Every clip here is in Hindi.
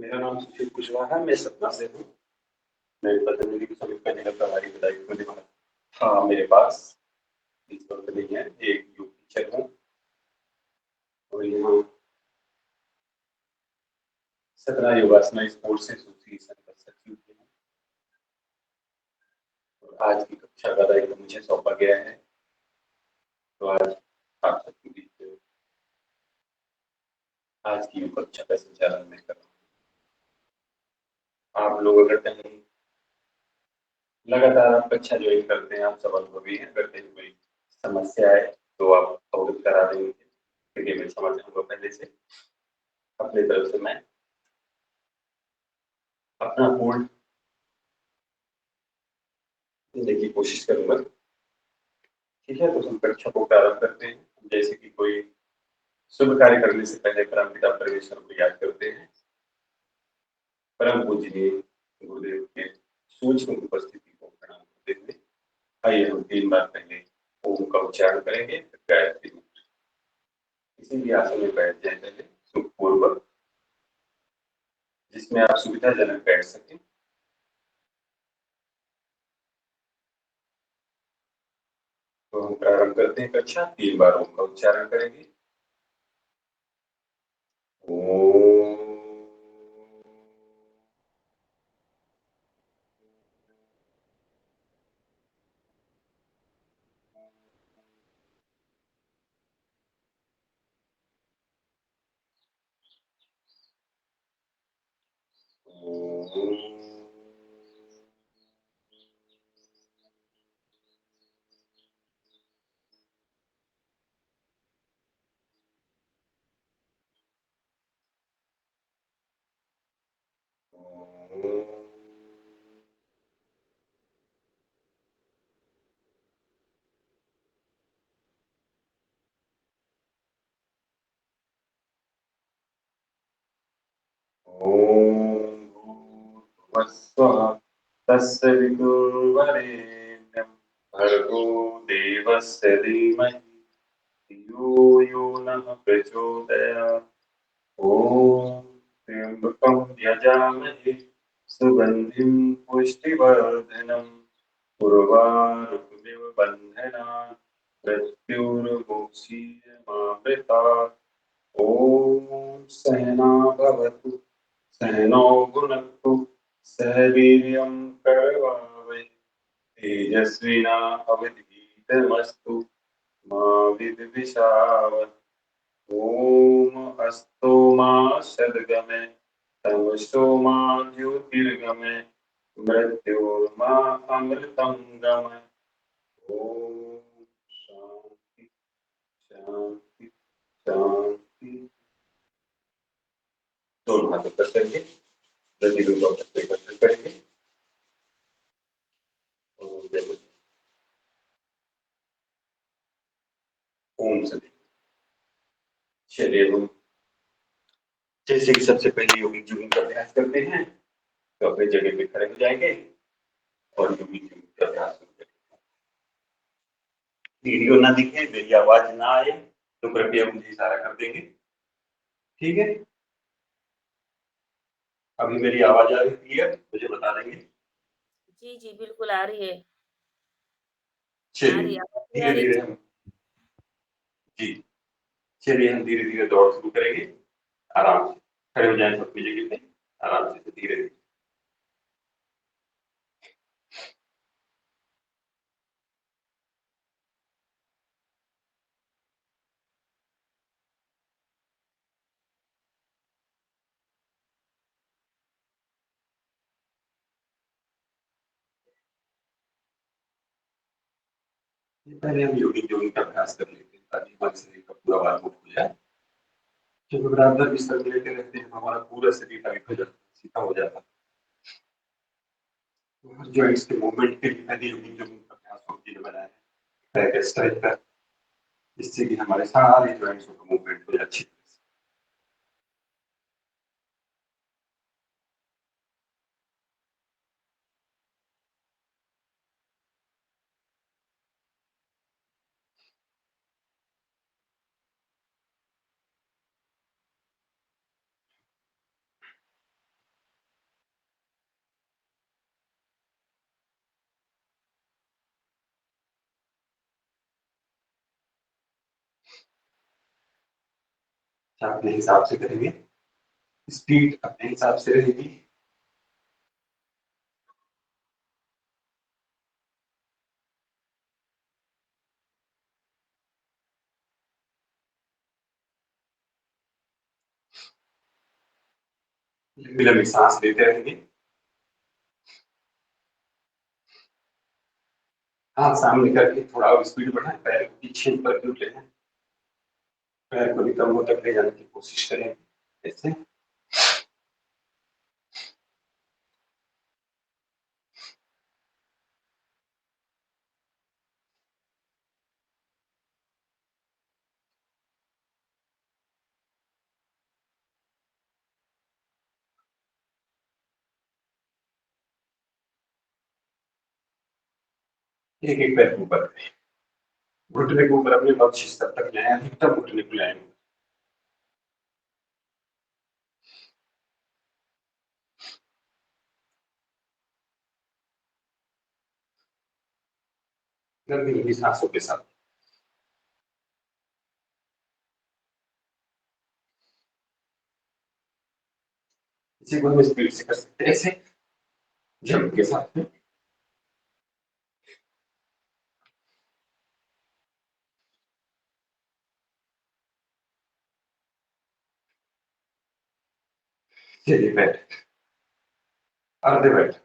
मेरा नाम सुशील कुशवाहा है, मैं सतना से हूँ। मैं पतंजलि विश्वविद्यालय का प्रभारी विधायक होने वाला। हाँ, मेरे पास इस वक्त नहीं है, एक योग शिक्षक हूँ और यहाँ सतना योगासना स्पोर्ट्स एसोसिएशन का सचिव भी हूँ। और आज की कक्षा का दायित्व मुझे सौंपा गया है, तो आज आप सबके बीच आज की योग कक्षा का संचालन मैं कर रहा हूँ। आप लोग अगर कहीं लगातार आप कक्षा ज्वाइन करते हैं, आप सब अनुभवी हैं, अगर कहीं कोई समस्या है तो आप अवगत करा देंगे, क्योंकि मैं समझ जाऊंगा पहले से। अपनी तरफ से मैं अपना पूर्ण देने की कोशिश करूंगा। ठीक है, तो हम कक्षा को प्रारंभ करते हैं। जैसे कि कोई शुभ कार्य करने से पहले परमपिता परमेश्वर को याद करते हैं। परम पूजनीय गुरुदेव के सूक्ष्म उपस्थिति को प्रणाम करते हुए आइए हम 3 बार पहले ओम का उच्चारण करेंगे, फिर गायत्री मंत्र। किसी भी आसन में बैठ जाए पहले सुखपूर्वक, जिसमें आप सुविधाजनक बैठ सकें। तो हम प्रारंभ करते हैं कक्षा। 3 बार ओम का उच्चारण करेंगे। ओम। ओम भूर्भुवस्सुः तस्य वितुर्वरेण्यं भर्गो देवस्य धीमहि धियो यो नः प्रचोदयात्। ॐ त्र्यम्बकं यजामहे सुगन्धिं पुष्टिवर्धनम् उर्वारुकमिव बन्धनान् मृत्युर्मुक्षीयमामृतात्। ॐ सहना भवतु सहनौ भुनक्तु सह वीर्यं करवावहै तेजस्विनावधीतमस्तु मा विद्विषावहै। ॐ अस्तो मा सद्गमय तमसो मा ज्योतिर्गमय मृत्योर्मा अमृतं गमय। ॐ शान्ति शान्ति शान्ति। दोनों हाथ ऊपर करके प्रतिबिंब को एकत्र करेंगे। ओम सदी। चलिए हम जैसे कि सबसे पहले योगिक जुगिंग का अभ्यास करते हैं, तो अपनी जगह पे खड़े हो जाएंगे और योगिक जुगिंग का अभ्यास शुरू करेंगे। वीडियो ना दिखे, मेरी आवाज ना आए तो कृपया मुझे इशारा कर देंगे, ठीक है। अभी मेरी आवाज आ रही है क्लियर, मुझे बता देंगे। जी जी बिल्कुल आ रही है। आ चलिए रही आवाज नहीं आ धीरे रही? धीरे हम जी चलिए हम धीरे धीरे दौड़ शुरू करेंगे। आराम से खड़े हो जाए अपनी जगह पे, आराम से धीरे धीरे। पहले हम योगिक जुगिंग का अभ्यास कर लेते हैं ताकि हमारे शरीर का पूरा वार्म हो जाए। जब बराबर बिस्तर में लेटे रहते हैं, हमारा पूरा शरीर टाइट हो जाता है, सीधा हो जाता है। तो हर जॉइंट्स के मूवमेंट के लिए पहले योगिक जुगिंग का अभ्यास होती है बनाया है बैक स्ट्रेच का, जिससे कि हमारे सारे जॉइंट्स का मूवमेंट हो जाए अच्छी तरह से। अपने हिसाब से करेंगे, स्पीड अपने हिसाब से रहेगी। लंबी लंबी सांस लेते रहेंगे। हाथ सामने करके थोड़ा और स्पीड बढ़ाएं, पैर को पीछे ऊपर क्यों ले जाएं, पैर को भी कमर तक ले जाने की कोशिश करें ऐसे। एक एक पैर को ऊपर, घुटने के ऊपर अपने बख्शिश तब तक लाएं, अधिकतम घुटने को लाएं। लंबी लंबी सांसों के साथ। इसी को हम स्पीड से कर सकते हैं ऐसे, जंप के साथ में। चलिए बैठ, आधे बैठ।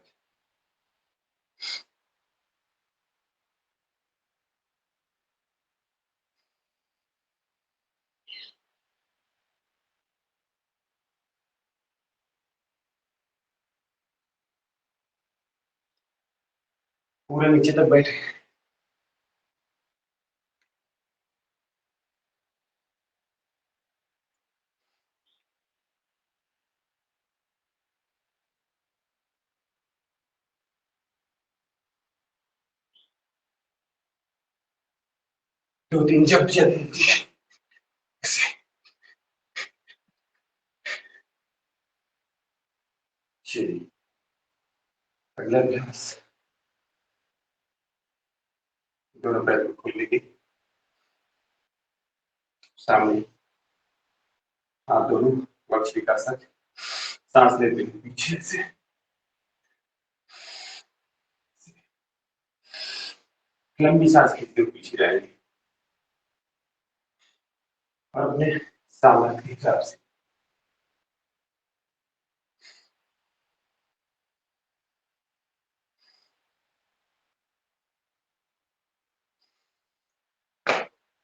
पूरे नीचे तक बैठे। दो तीन जंप चलेंगे। चलिए अगला अभ्यास, दोनों पैर को खोलने की, सामने हाथ दोनों वक्ष का साथ, सांस लेते हुए पीछे से, लंबी सांस खींचते हुए पीछे जाएंगे और अपने सामर्थ्य के हिसाब से।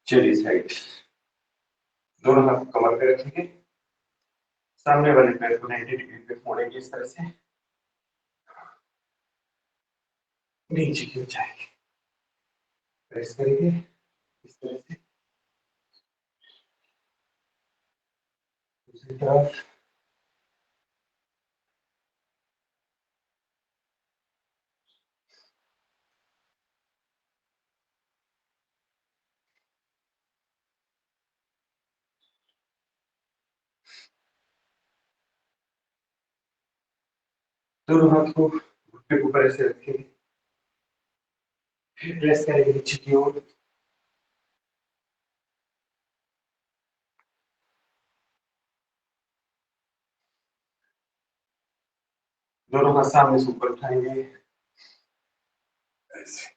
चलिए साइड, दोनों हाथ कमर पे रखेंगे, सामने वाले पैर को 90 डिग्री पे मोड़ेंगे इस तरह से, नीचे की ओर जाएंगे, प्रेस करेंगे इस तरह से। दूसरी तरफ दोनों हाथ को घुटने के ऊपर ऐसे रखेंगे, फिर प्रेस करेंगे नीचे की ओर। दोनों हाथ सामने से ऊपर उठाएंगे ऐसे।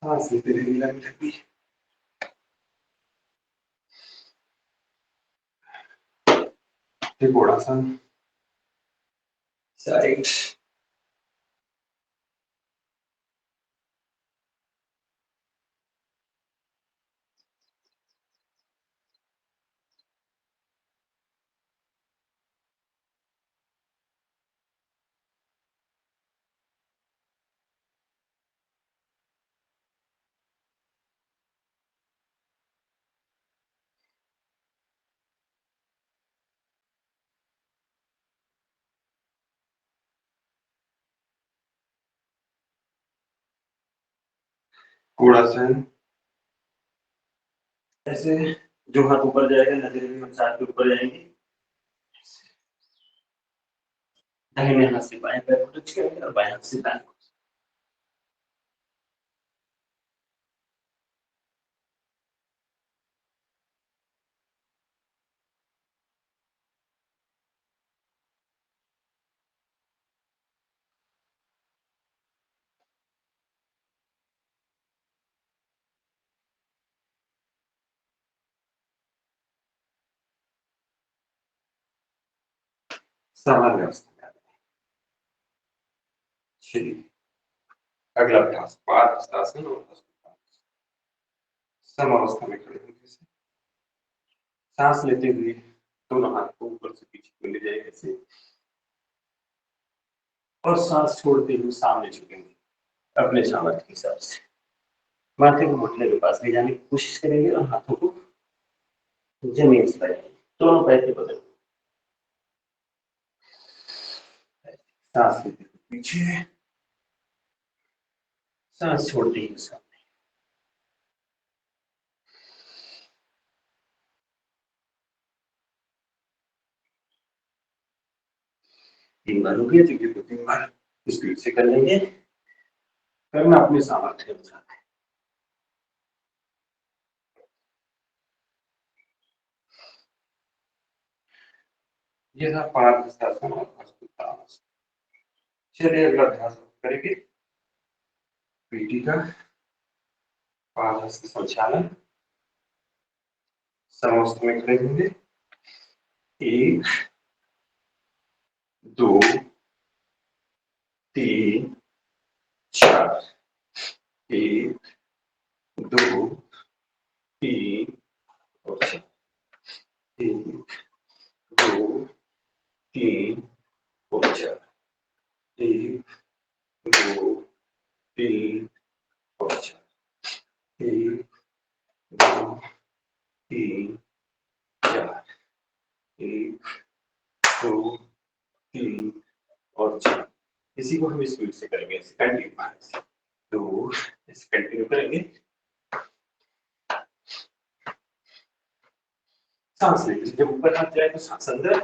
सांस लेते रहेंगे लंबी लंबी। त्रिकोणासन, साइड, कोणासन ऐसे, जो हाथ ऊपर जाएगा नजर भी हम साथ के ऊपर जाएंगे। दाहिने हाथ से बाएं पैर को टच करेंगे और बाएं हाथ से दाएं को। सामान्य अवस्था में आते हैं। चलिए अगला अभ्यास पादहस्तासन और हस्तोत्तान। समावस्था में खड़े होकर से सांस लेते हुए दोनों हाथ को ऊपर से पीछे को ले जाएंगे ऐसे, और सांस छोड़ते हुए सामने झुकेंगे अपने सामर्थ्य के हिसाब से। माथे को घुटने के पास ले जाने की कोशिश करेंगे और हाथों को जमीन से लगाएंगे, दोनों पैर के बगल। सांस लेते हुए पीछे, सांस छोड़ते हुए सामने। तीन बार हो गया, तो तीन बार स्पीड से कर लेंगे, करना अपने सामर्थ्य के अनुसार है। ये था पादहस्तासन और हस्तोत्तान। चलिए अगला अभ्यास करेंगे पीटी का पादहस्त संचालन। समावस्था में खड़े होंगे, 1 2 3 4, 1 2 3 और 4, 1 2 3 और 4, 1 2 3 और 4, 1 2 3 4, 1 2 3 और 4। इसी को हम स्पीड से करेंगे, ऐसे कंटिन्यू। तो ऐसे कंटिन्यू करेंगे। सांस लेंगे, जब ऊपर हाथ जाए तो सांस अंदर,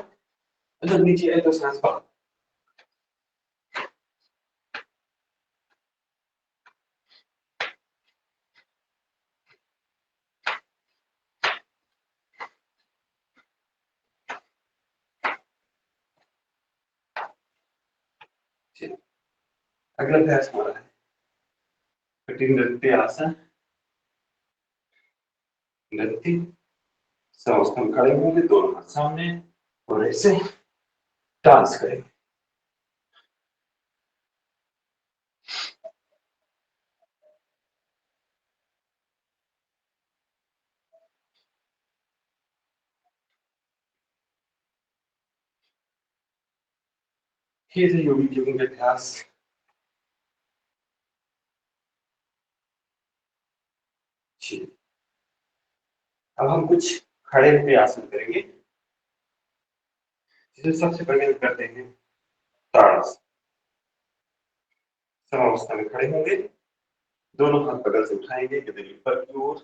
जब नीचे आए तो सांस बाहर। अगला अभ्यास हमारा है कठिन नृत्य आसन। नृत्य समावस्था में खड़े होंगे, दोनों हाथ सामने और ऐसे डांस करेंगे। ये थे योगी योगिंग अभ्यास। अब हम कुछ खड़े हुए आसन करेंगे, जिसे सबसे पहले हम करते हैं ताड़ासन। समावस्था में खड़े होंगे, दोनों हाथ बगल से उठाएंगे, गदे ऊपर की ओर,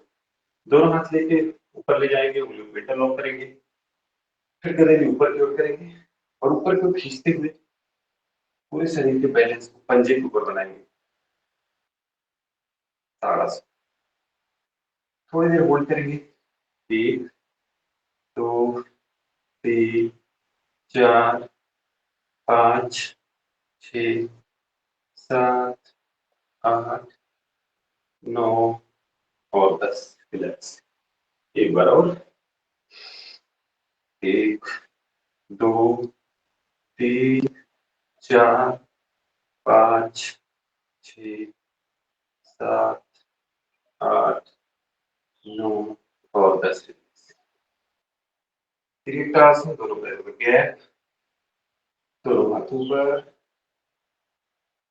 दोनों हाथ लेके ऊपर ले जाएंगे, उंगलियों को इंटरलॉक करेंगे, फिर गदे ऊपर की ओर करेंगे और ऊपर की ओर खींचते हुए पूरे शरीर के बैलेंस को पंजे के ऊपर बनाएंगे। ताड़ासन थोड़ी देर होल्ड करेंगे, 1 2 3 4 5 6 7 8 9 और 10। रिलैक्स। एक बार और, 1 2 3 4 5 6 7 8 9 और 10। त्रिकोणासन, दोनों पैरों में गैप, दोनों हाथों पर,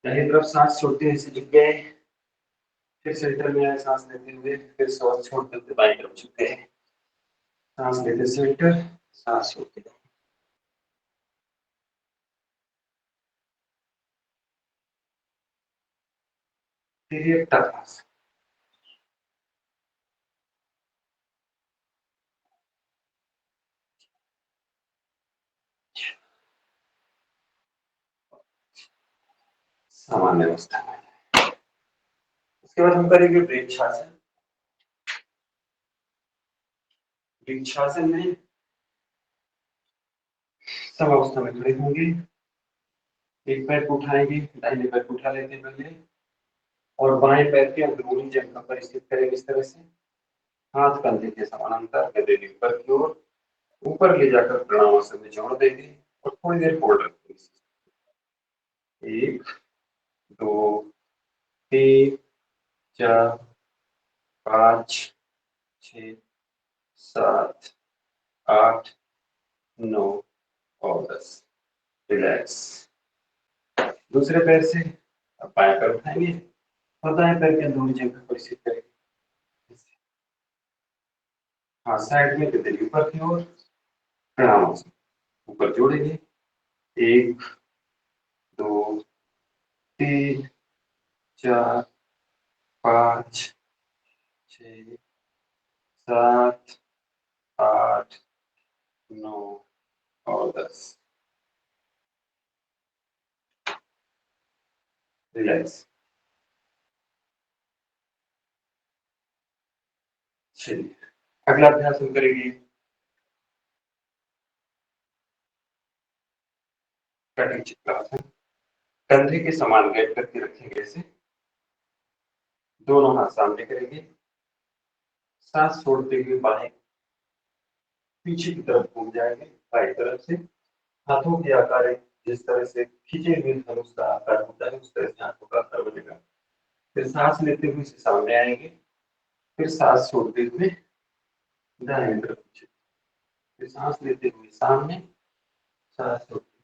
दाहिनी तरफ सांस छोड़ते हुए झुक गए, फिर सेंटर में आए सांस लेते हुए, फिर सांस छोड़ते हुए बाईं तरफ झुक गए, सांस लेते सेंटर, सांस छोड़ते त्रिकोणासन। सामान्य अवस्था में। उसके बाद हम करेंगे वृक्षासन। वृक्षासन में सब अवस्था में खड़े होंगे, एक पैर को उठाएंगे, दाहिने पैर को उठा लेते हैं पहले, और बाएं पैर के अंदरूनी जगह पर स्थित करेंगे इस तरह से, हाथ कंधे के समानांतर, गदेली ऊपर की ओर, ऊपर ले जाकर प्रणामासन में जोड़ देंगे और थोड़ी देर होल्ड रखेंगे। 1 2 3 4 5 6 7 8 9 और 10। रिलैक्स। दूसरे पैर से अब बाएं पैर उठाएंगे और दाएं पैर के अंदरूनी जगह पर स्थित करेंगे। हाँ, साइड में गदेली ऊपर की ओर, प्रणामासन ऊपर जोड़ेंगे। 1 2 3 4 5 6 7 8 9 और 10। रिलैक्स। चलिए, अगला अभ्यास हम करेंगे कटिंग चित्रासन। कंधे के समान गैप करके रखेंगे ऐसे, दोनों हाथ सामने करेंगे, सांस छोड़ते हुए बाएं पीछे की तरफ घूम जाएंगे, बाएं तरफ से हाथों के आकार जिस तरह से खींचे हुए धनुष का आकार होता है उस तरह से हाथों का आकार बनेगा। फिर सांस लेते हुए से सामने आएंगे, फिर सांस छोड़ते हुए दाएं तरफ पीछे, फिर सांस लेते हुए सामने, सांस छोड़ते हुए,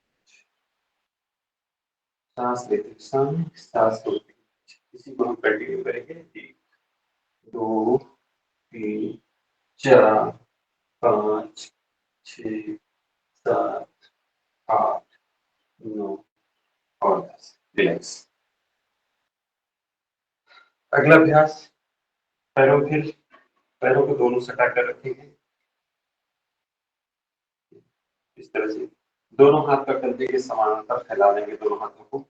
सांस लेते हुए सामने, सांस छोड़ते हुए। इसी को हम कंटिन्यू करेंगे। 1 2 3 4 5 6 7 8 9 और 10। रिलैक्स। अगला अभ्यास पैरों को दोनों सटा कर रखेंगे इस तरह से, दोनों हाथ का कंधे के समानांतर फैला देंगे दोनों हाथों को।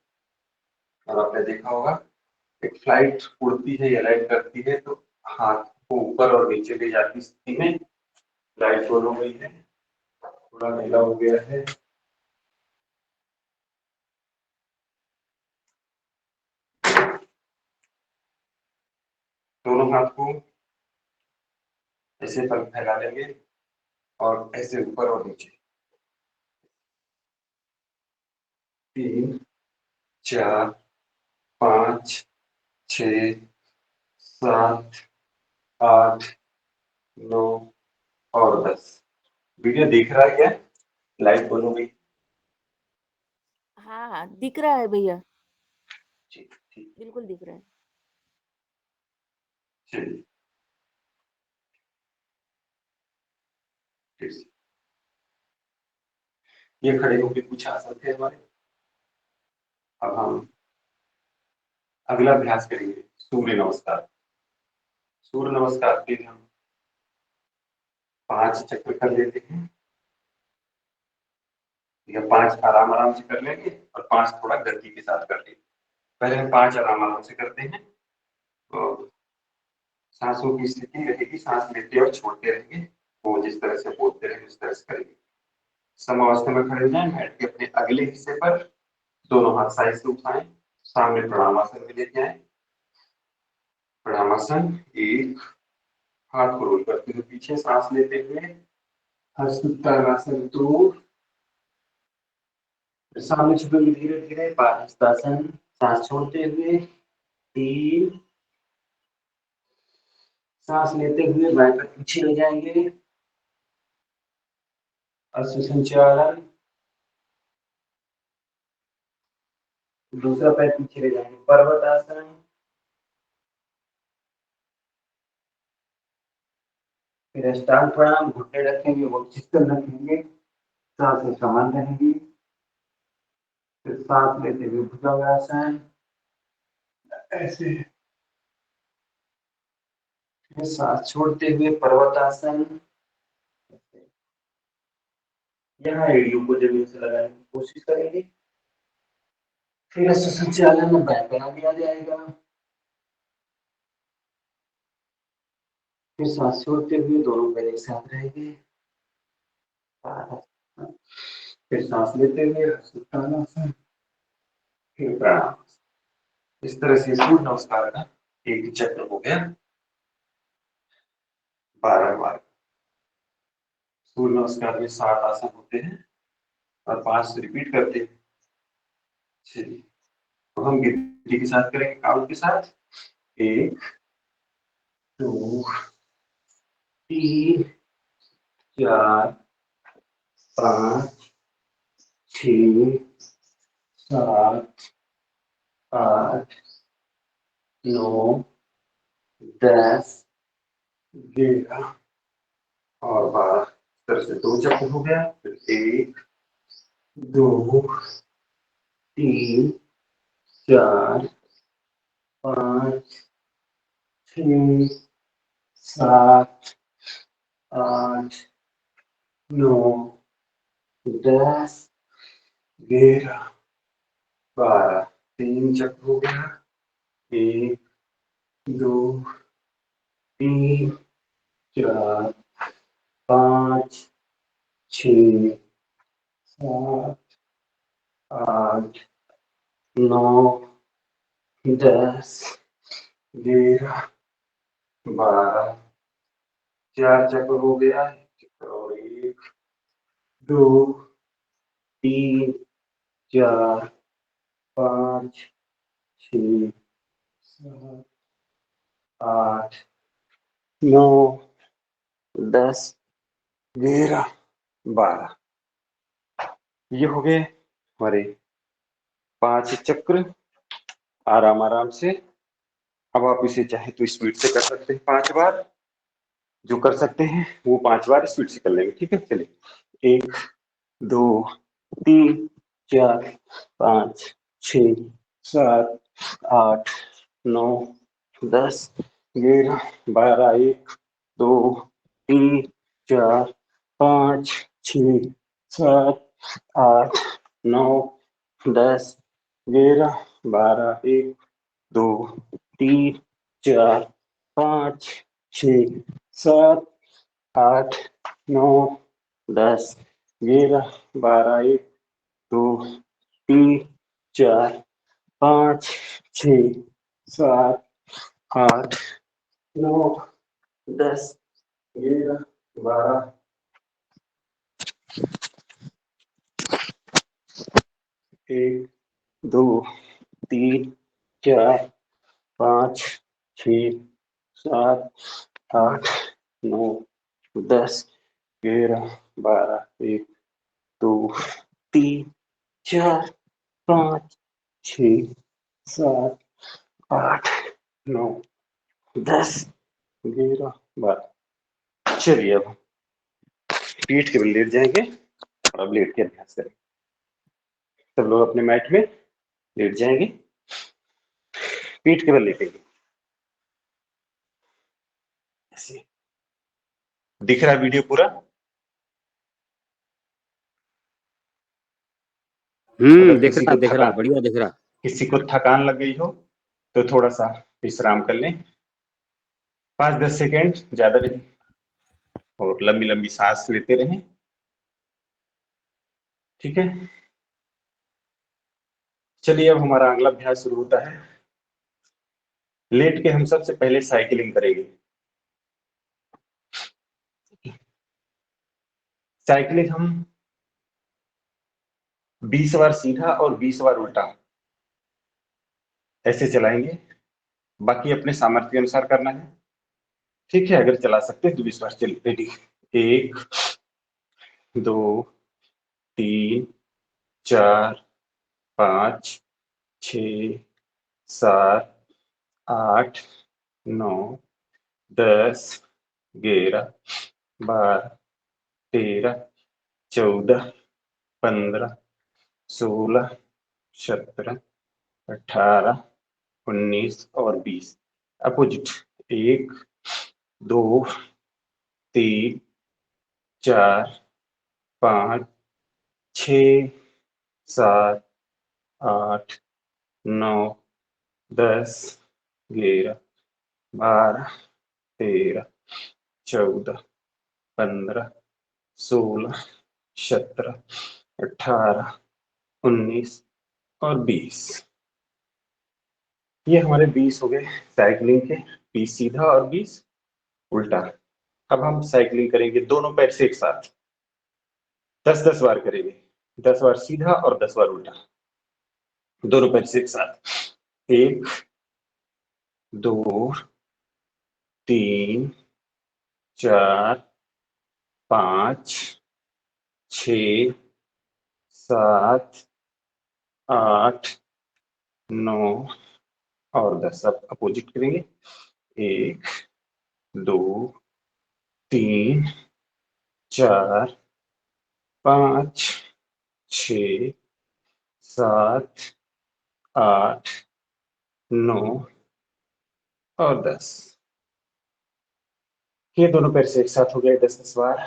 और आपने देखा होगा एक फ्लाइट उड़ती है या लैंड करती है तो हाथ को ऊपर और नीचे ले जाती स्थिति में फ्लाइट रोल हो गई है, थोड़ा ढीला हो गया है। दोनों हाथ को ऐसे पर फैला लेंगे और ऐसे ऊपर और नीचे। 3 4 5 6 7 8 9 और 10। वीडियो दिख रहा है क्या? लाइट बोलो भाई। हाँ, हाँ, दिख रहा है भैया। ठीक ठीक। बिल्कुल दिख रहा है। चलिए, फिर से ये खड़े होकर कुछ आसन थे हमारे। अब हम अगला अभ्यास करेंगे सूर्य नमस्कार। सूर्य नमस्कार के लिए हम 5 चक्र कर लेते हैं, या 5 आराम आराम से कर लेंगे और 5 थोड़ा गति के साथ कर लेंगे। पहले हम 5 आराम आराम से करते हैं और सांसों की स्थिति रहेगी, सांस लेते और छोड़ते रहेंगे, वो जिस तरह से बोलते रहेंगे उस तरह से करेंगे। समावस्था में खड़े हो जाएं, बैठ के अपने अगले हिस्से पर दोनों हाथ साइड से उठाएं, सामने प्रणामासन में लेके आए। प्रणामासन। 1 हाथ को रोल करते हुए पीछे, सांस लेते हुए हस्तासन 2, सामने झुकेंगे धीरे धीरे, पादहस्तासन, सांस छोड़ते हुए 3, सांस लेते हुए बाएं पैर पीछे ले जाएंगे, अश्व संचालन, दूसरा पैर पीछे ले जाएंगे, पर्वतासन, फिर अष्टांग प्रणाम, घुटने रखेंगे वो चिकन रखेंगे, सांसें समान रहेंगी, फिर सांस लेते हुए भुजंगासन ऐसे, फिर सांस छोड़ते हुए पर्वतासन। यहाँ एड़ियों को जमीन से लगाने की कोशिश करेंगे, फिर संचालन बैक बना दिया जाएगा। फिर सांस छोड़ते हुए दोनों पैर एक साथ रहेंगे। फिर सांस लेते हुए तानासन, फिर प्राणायाम। इस तरह से सूर्य नमस्कार का एक चक्र हो गया 12 बार। सूर्य नमस्कार में 60 आसन होते हैं और 5 रिपीट करते हैं। चलिए तो हम गिनती के साथ करेंगे, काउंट के साथ। 1 2 3 4 5 6 7 8 9 10 11 और 12। इस तरह से 2 चक्र हो गया। फिर 1 2 3 4 5 6 7 8 9 10 11 12। 3 चक्र हो गया। 1 2 3 4 5 6 7 8 9 10 11 12। 4 चक्र हो गया। और 1 2 3 4 5 6 7 8 9 10 11 12। ये हो गए हमारे 5 चक्र आराम आराम से। अब आप इसे चाहे तो स्पीड से कर सकते हैं 5 बार। जो कर सकते हैं वो 5 बार स्पीड से कर लेंगे। ठीक है, चलिए 1 2 3 4 5 6 7 8 9 10 11 12। 1 2 3 4 5 6 7 8 9 10 11 12। 1 2 3 4 5 6 7 8 9 10 11 12। 1 2 3 4 5 6 7 8 9 10 11 12। 1 2 3 4 5 6 7 8 9 10 11 12। 1 2 3 4 5 6 7 8 9 10 11 12। चलिए अब पीठ के बल लेट जाएंगे और अब लेट के अभ्यास करेंगे। सब लोग अपने मैट में लेट जाएंगे, पीठ के बल लेटेंगे। ऐसे दिख रहा है वीडियो पूरा? अगर दिख रहा दिख रहा, बढ़िया दिख रहा। किसी को थकान लग गई हो तो थोड़ा सा विश्राम कर लें, 5-10 सेकेंड, ज्यादा नहीं, और लंबी लंबी सांस लेते रहें। ठीक है, चलिए अब हमारा अगला अभ्यास शुरू होता है। लेट के हम सबसे पहले साइकिलिंग करेंगे। साइकिलिंग हम 20 बार सीधा और 20 बार उल्टा ऐसे चलाएंगे। बाकी अपने सामर्थ्य के अनुसार करना है। ठीक है, अगर चला सकते हैं तो 20 बार चलिए। रेडी, 1 2 3 4 5 6 7 8 9 10 11 12 13 14 15 16 17 18 19 और 20। अपोजिट, 1 2 3 4 5 6 7 8 9, 10, 11, 12, 13, 14, 15, 16, 17, 18, 19 और 20। ये हमारे 20 हो गए साइकिलिंग के, 20 सीधा और 20 उल्टा। अब हम साइकिलिंग करेंगे दोनों पैर से एक साथ, 10-10 बार करेंगे, 10 बार सीधा और 10 बार उल्टा, दोनों पैर से एक साथ। 1, 2, 3, 4, 5, 6, 7, 8, 9 और 10। अब अपोजिट करेंगे। 1, 2, 3, 4, 5, 6, 7, 8, 9 और 10। ये दोनों पैर से एक साथ हो गए 10-10 बार।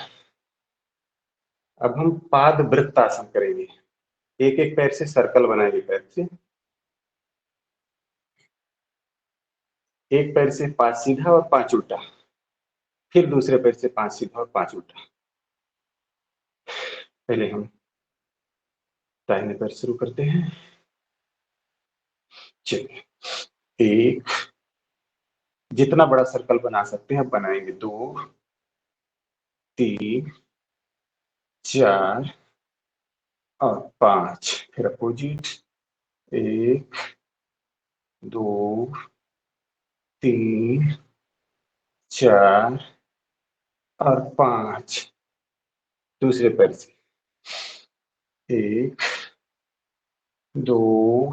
अब हम पाद वृत्तासन करेंगे। एक एक पैर से सर्कल बनाएंगे पैर से। एक पैर से 5 सीधा और 5 उल्टा, फिर दूसरे पैर से 5 सीधा और 5 उल्टा। पहले हम दाहिने पैर शुरू करते हैं। चलिए, एक, जितना बड़ा सर्कल बना सकते हैं बनाएंगे। 2, 3, 4 और 5। फिर अपोजिट। 1, 2, 3, 4 और 5। दूसरे पैर से 1, 2,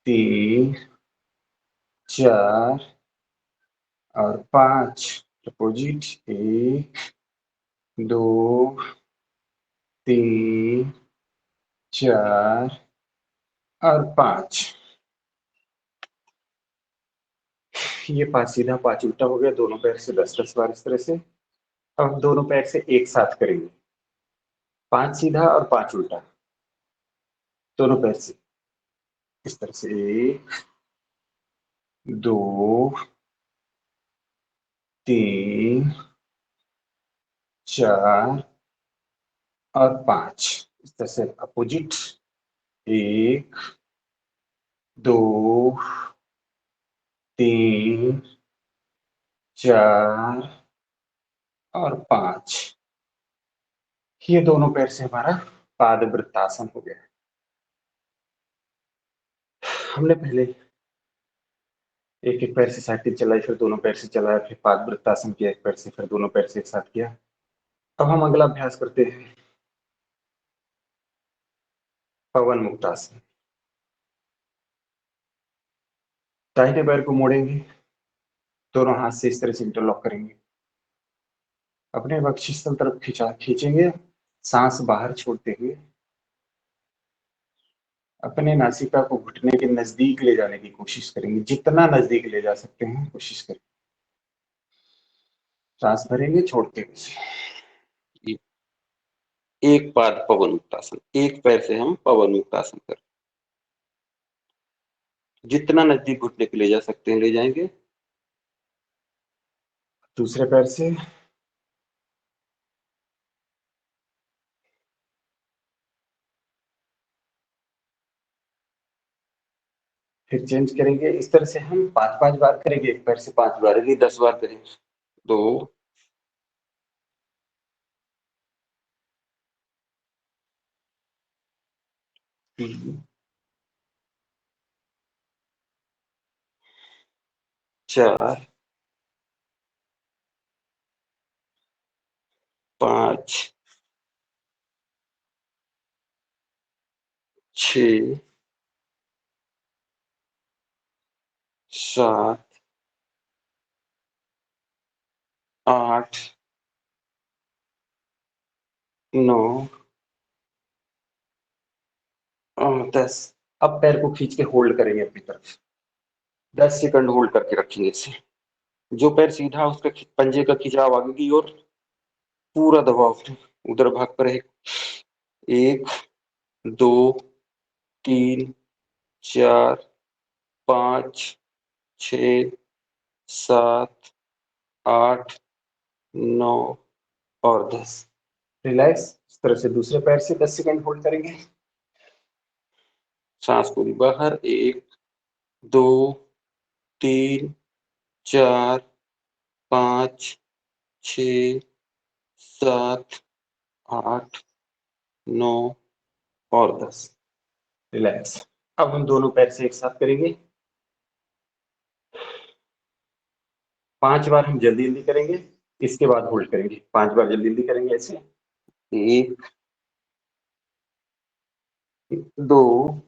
3, 4 और 5। अपोजिट। 1, 2, 3, 4 और 5। ये 5 सीधा 5 उल्टा हो गया, दोनों पैर से 10-10 बार इस तरह से। अब हम दोनों पैर से एक साथ करेंगे, 5 सीधा और 5 उल्टा, दोनों पैर से इस तरह से। 1, 2, 3, 4 और 5 इस तरह से अपोजिट। 1, 2, 3, 4 और 5। ये दोनों पैर से हमारा पाद वृत्तासन हो गया। हमने पहले एक एक पैर से साइकिल चलाई, फिर दोनों पैर से चलाया, फिर पाद वृत्तासन किया एक पैर से, फिर दोनों पैर से एक साथ किया। अब हम अगला अभ्यास करते हैं, पवन मुक्तासन। दाहिने पैर को मोड़ेंगे, दोनों हाथ से इस तरह से इंटरलॉक करेंगे, अपने वक्षस्थल तरफ खींचेंगे, सांस बाहर छोड़ते हुए अपने नासिका को घुटने के नजदीक ले जाने की कोशिश करेंगे, जितना नजदीक ले जा सकते हैं कोशिश करें। सांस भरेंगे छोड़ते हुए। एक पाद पवन मुक्तासन, एक पैर से हम पवन मुक्तासन करें, जितना नजदीक घुटने के ले जा सकते हैं ले जाएंगे। दूसरे पैर से फिर चेंज करेंगे। इस तरह से हम 5-5 बार करेंगे, एक पैर से 5 बार, यदि 10 बार करेंगे। 2, 3, 4, 5, 6, 7, 8, 9 और 10। अब पैर को खींच के होल्ड करेंगे अपनी तरफ, 10 सेकंड होल्ड करके रखेंगे इसे। जो पैर सीधा उसका पंजे का खिंचाव आगे की ओर, पूरा दबाव उधर भाग पर है। 1, 2, 3, 4 5 6 7 8 9 और 10। रिलैक्स। इस तरह से दूसरे पैर से 10 सेकंड होल्ड करेंगे। सांस पूरी बाहर। 1 2 3 4 5 6 7 8 9 और 10। रिलैक्स। अब हम दोनों पैर से एक साथ करेंगे। 5 बार हम जल्दी जल्दी करेंगे, इसके बाद होल्ड करेंगे। 5 बार जल्दी जल्दी करेंगे ऐसे। 1 2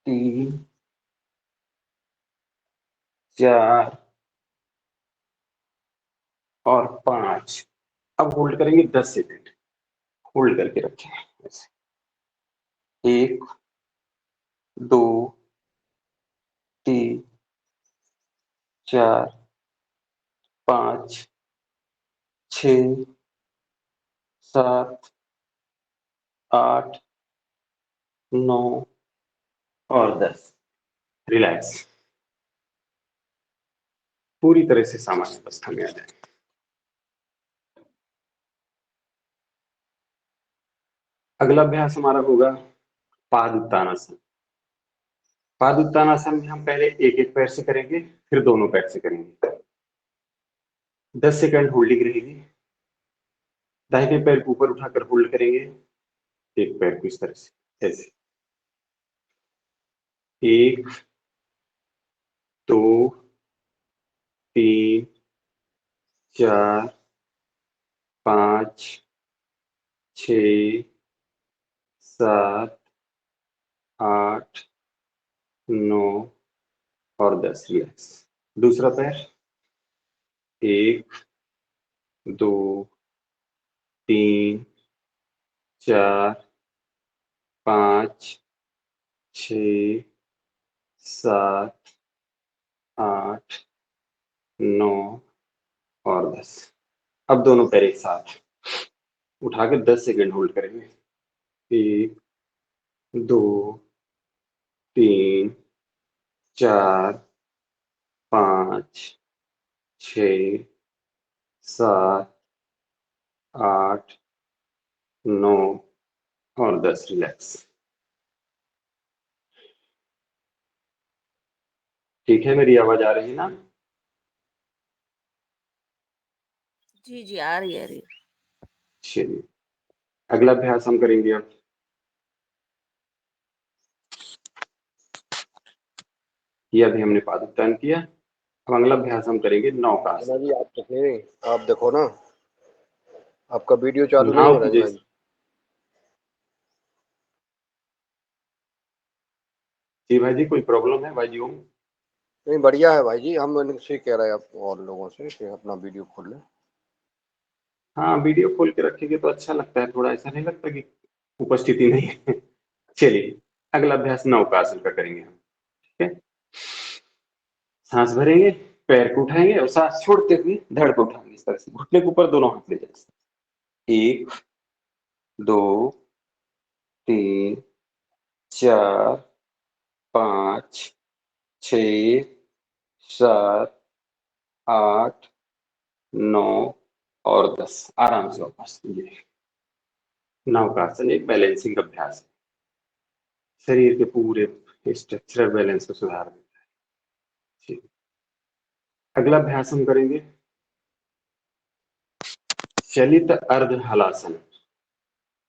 3 4 और 5। अब होल्ड करेंगे 10 सेकंड। होल्ड करके रखें ऐसे। 1 2 3 4 5 6 7 8 9 और 10। रिलैक्स। पूरी तरह से सामान्य अवस्था में आ जाए। अगला अभ्यास हमारा होगा पाद उत्तानासन। पाद उत्तानासन में हम पहले एक एक पैर से करेंगे, फिर दोनों पैर से करेंगे। 10 सेकंड होल्डिंग रहेगी। दाहिने पैर को ऊपर उठाकर होल्ड करेंगे, एक पैर को इस तरह से ऐसे। 1 2 3 4 5 6 7 8 9 और 10। रिलैक्स। दूसरा पैर। 1 2 3 4 5 6 7 8 9 और 10। अब दोनों पैर एक साथ उठाकर 10 सेकंड होल्ड करेंगे। 1 2 3 4 5 6 7 8 9 और 10। रिलैक्स। ठीक है, मेरी आवाज आ रही है ना? जी, जी, आ रही है, आ रही है। चलिए, अगला अभ्यास हम करेंगे अब। ये अभी हमने पाद उत्तान किया। अब अगला अभ्यास हम करेंगे नौकासन। ना जी आप नहीं, आप देखो ना, आपका वीडियो चालू नहीं हो नाव रहा की है भाई। जैसे। जी भाई जी, कोई प्रॉब्लम है भाई जी? ओम नहीं बढ़िया है भाई जी, हम इनसे कह रहे हैं आप और लोगों से कि अपना वीडियो खोल लें। हाँ, वीडियो खोल के रखेंगे तो अच्छा लगता है, थोड़ा ऐसा नहीं लगता कि उपस्थिति नहीं है। चलिए, अगला अभ्यास नौकासन का करेंगे हम। ठीक है, सांस भरेंगे, पैर को उठाएंगे और सांस छोड़ते हुए धड़ को उठाएंगे इस तरह से। घुटने के ऊपर दोनों हाथ ले जाएंगे। 1 2 3 4 5 6 7 8 9 और 10। आराम से वापस। ये नौकासन एक बैलेंसिंग अभ्यास है, शरीर के पूरे स्ट्रक्चरल बैलेंस को सुधार देता है। ठीक। अगला अभ्यास हम करेंगे चलित अर्ध हलासन।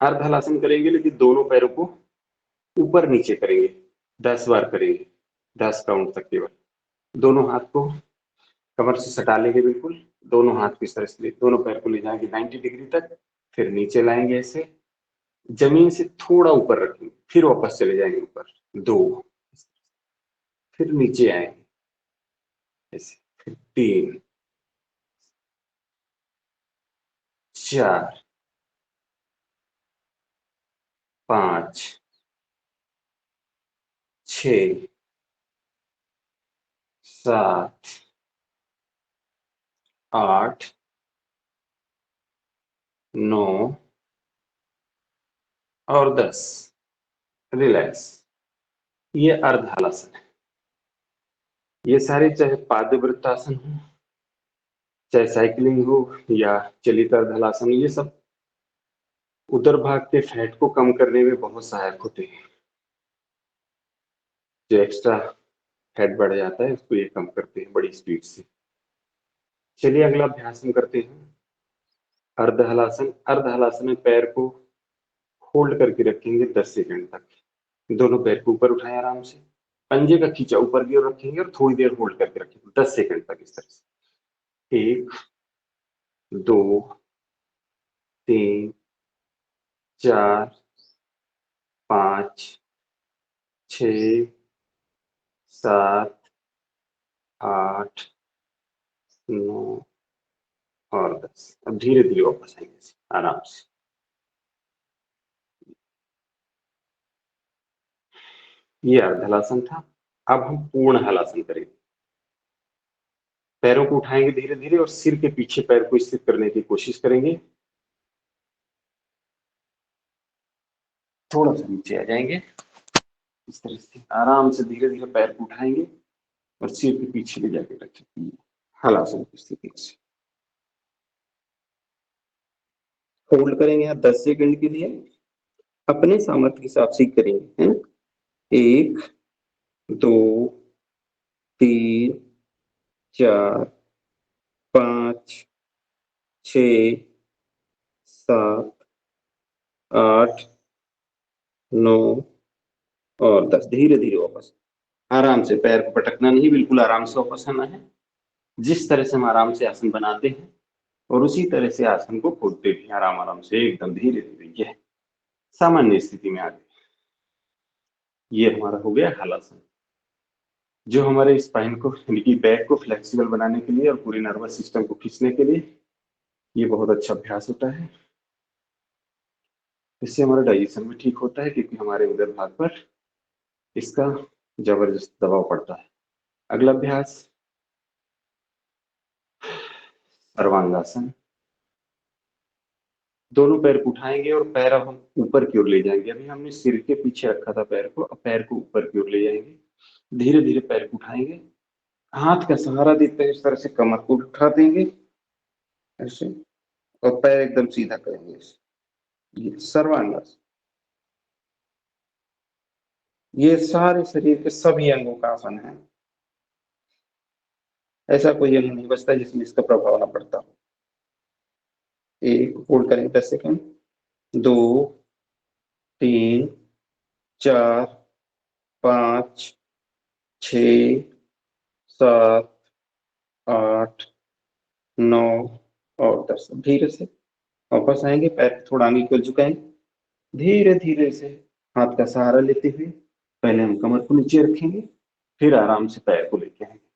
अर्ध हलासन करेंगे, लेकिन दोनों पैरों को ऊपर नीचे करेंगे। 10 बार करेंगे, 10 काउंट तक केवल। दोनों हाथ को कमर से सटा लेंगे बिल्कुल। दोनों हाथ को इस तरह से दोनों पैर को ले जाएंगे 90 डिग्री तक, फिर नीचे लाएंगे ऐसे, जमीन से थोड़ा ऊपर रखेंगे, फिर वापस चले जाएंगे ऊपर। 2, फिर नीचे आएंगे ऐसे, फिर 3 4 5 6 7 8 9 और 10। रिलैक्स। ये अर्ध हलासन है। ये सारे चाहे पादवृत्तासन हो, चाहे साइकिलिंग हो या चलित अर्ध हलासन, ये सब उदर भाग के फैट को कम करने में बहुत सहायक होते हैं। जो एक्स्ट्रा फैट बढ़ जाता है उसको ये कम करते हैं बड़ी स्पीड से। चलिए अगला अभ्यास हम करते हैं अर्ध हलासन। अर्ध हलासन में पैर को होल्ड करके रखेंगे 10 सेकंड तक। दोनों पैर को ऊपर उठाएं आराम से, पंजे का खींचा ऊपर की ओर रखेंगे और थोड़ी देर होल्ड करके रखेंगे 10 सेकंड तक इस तरह से। 1 2 3 4 5 6 7 8 9 और 10। अब धीरे धीरे वापस आएंगे आराम से। ये अर्ध हलासन था। अब हम पूर्ण हलासन करेंगे। पैरों को उठाएंगे धीरे धीरे और सिर के पीछे पैर को स्थित करने की कोशिश करेंगे। थोड़ा सा नीचे आ जाएंगे इस तरह से। आराम से धीरे धीरे पैर को उठाएंगे और सिर के पीछे ले जाके रखेंगे हलासन की स्थिति से। होल्ड करेंगे यहाँ 10 सेकंड के लिए। अपने सामर्थ्य के हिसाब से करेंगे, है ना। 1 2 3 4 5 6 7 8 9 और 10। धीरे धीरे वापस आराम से, पैर को पटकना नहीं, बिल्कुल आराम से वापस आना है। जिस तरह से हम आराम से आसन बनाते हैं और उसी तरह से आसन को खोलते भी आराम आराम से, एकदम धीरे धीरे। ये सामान्य स्थिति में आ गए। ये हमारा हो गया हलासन, जो हमारे स्पाइन को यानी कि बैक को फ्लेक्सिबल बनाने के लिए और पूरे नर्वस सिस्टम को खींचने के लिए ये बहुत अच्छा अभ्यास होता है। इससे हमारा डाइजेशन भी ठीक होता है क्योंकि हमारे उदर भाग पर इसका जबरदस्त दबाव पड़ता है। अगला अभ्यास सर्वांगासन। दोनों पैर को उठाएंगे और पैर अब हम ऊपर की ओर ले जाएंगे। अभी हमने सिर के पीछे रखा था पैर को, अब पैर को ऊपर की ओर ले जाएंगे। धीरे धीरे पैर को उठाएंगे, हाथ का सहारा देते हुए इस तरह से कमर को उठा देंगे ऐसे, और पैर एकदम सीधा करेंगे ऐसे। ये सर्वांगासन। ये सारे शरीर के सभी अंगों का आसन है। ऐसा कोई अंग नहीं बचता जिसमें इसका प्रभाव न पड़ता हो। 1 होल्ड करेंगे 10 सेकंड, 2 3 4 5 6 7 8 9 और 10। धीरे से वापस आएंगे, पैर थोड़ा आगे को झुकाएंगे, धीरे धीरे से हाथ का सहारा लेते हुए पहले हम कमर को नीचे रखेंगे, फिर आराम से पैर को लेके आएंगे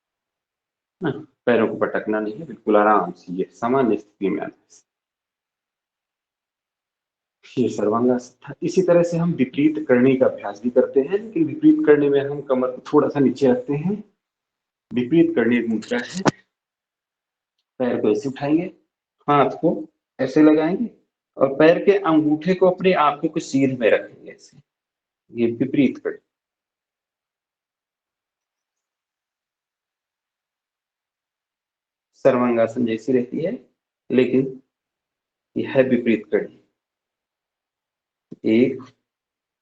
ना। पैरों को पटकना नहीं है, बिल्कुल आराम से, ये सामान्य स्थिति में आना है। ये सर्वांगासन था। इसी तरह से हम विपरीत करने का अभ्यास भी करते हैं, लेकिन विपरीत करने में हम कमर को थोड़ा सा नीचे रखते हैं। विपरीत करने की मुद्रा है, पैर को ऐसे उठाएंगे, हाथ को ऐसे लगाएंगे और पैर के अंगूठे को अपने आंखों के सीध में रखेंगे ऐसे। ये विपरीत करनी। सर्वांगासन जैसी रहती है, लेकिन यह है विपरीत करनी। 1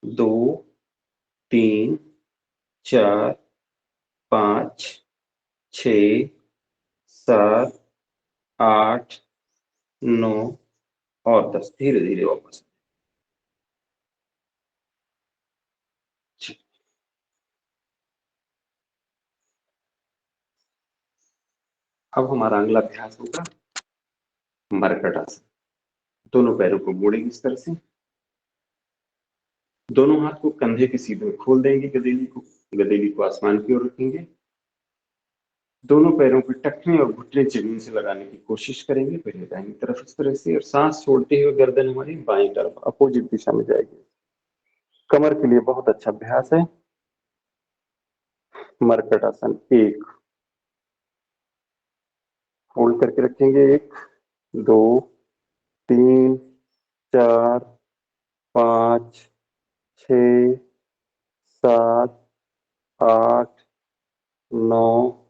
2 3 4 5 6 7 8 9 और 10। धीरे धीरे वापस। अब हमारा अगला अभ्यास होगा मरकट आसन। दोनों पैरों को मोड़ेंगे इस तरह से, दोनों हाथ को कंधे के सीधे में खोल देंगे, गदेली को आसमान की ओर रखेंगे। दोनों पैरों के टखने और घुटने जमीन से लगाने की कोशिश करेंगे, पहले दाहिनी तरफ इस तरह से, और सांस छोड़ते हुए गर्दन हमारी बाईं तरफ अपोजिट दिशा में जाएगी। कमर के लिए बहुत अच्छा अभ्यास है मरकट आसन। 1 होल्ड करके रखेंगे, 1 2 3 4 5 6 7, 8, 9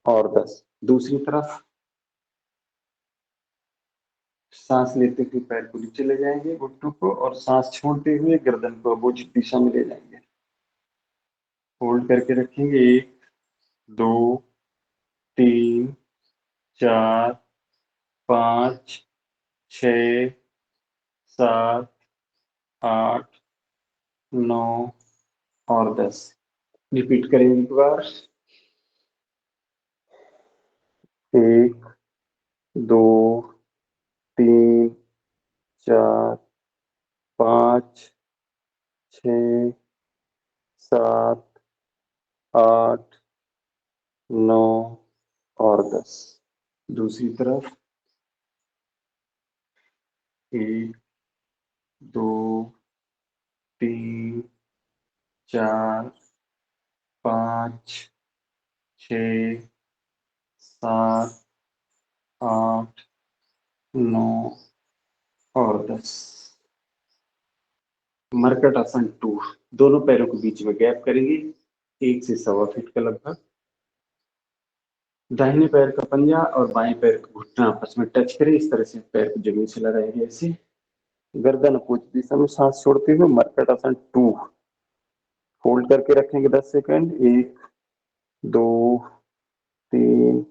और 10। दूसरी तरफ सांस लेते हुए पैर को नीचे ले जाएंगे, घुटनों को, और सांस छोड़ते हुए गर्दन को अपोजिट दिशा में ले जाएंगे। होल्ड करके रखेंगे। 1, 2, 3, 4, 5, 6, 7, 8, 9 और 10। रिपीट करेंगे एक बार। 1, 2, 3, 4, 5, 6, 7, 8, 9 और 10। दूसरी तरफ 1, 2, 3, 4, 5, 6, 7, 8, 9 और 10। मरकट आसन 2। दोनों पैरों के बीच में गैप करेंगे 1 से 1.25 फीट का लगभग। दाहिने पैर का पंजा और बाएं पैर का घुटना आपस में टच करें। इस तरह से पैर को जमीन से लगाएंगे ऐसे। गर्दन अपोजिट दिशा में सांस छोड़ते हुए मरकट आसन 2 होल्ड करके रखेंगे 10 सेकंड। 1, 2, 3,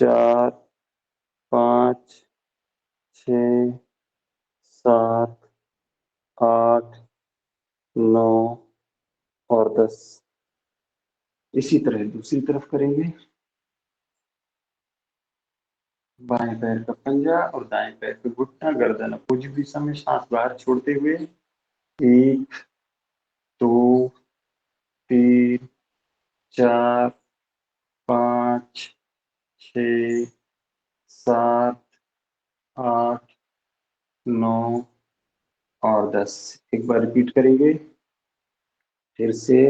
4, 5, 6, 7, 8, 9 और 10। इसी तरह दूसरी तरफ करेंगे। बाएं पैर का पंजा और दाएं पैर का घुटना, गर्दन अपोजिट दिशा में, सांस बाहर छोड़ते हुए 1, 2, 3, 4, 5, 6, 7, 8, 9 और 10। एक बार रिपीट करेंगे फिर से।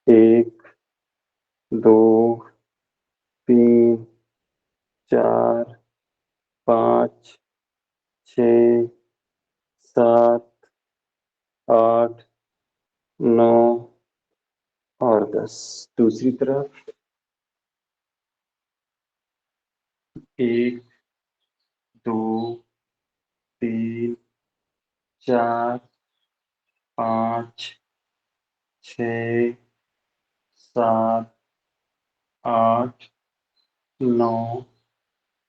1, 2, 3, 4, 5, 6, 7, 8, 9 और 10। दूसरी तरफ 1, 2, 3, 4, 5, 6, 7, 8, 9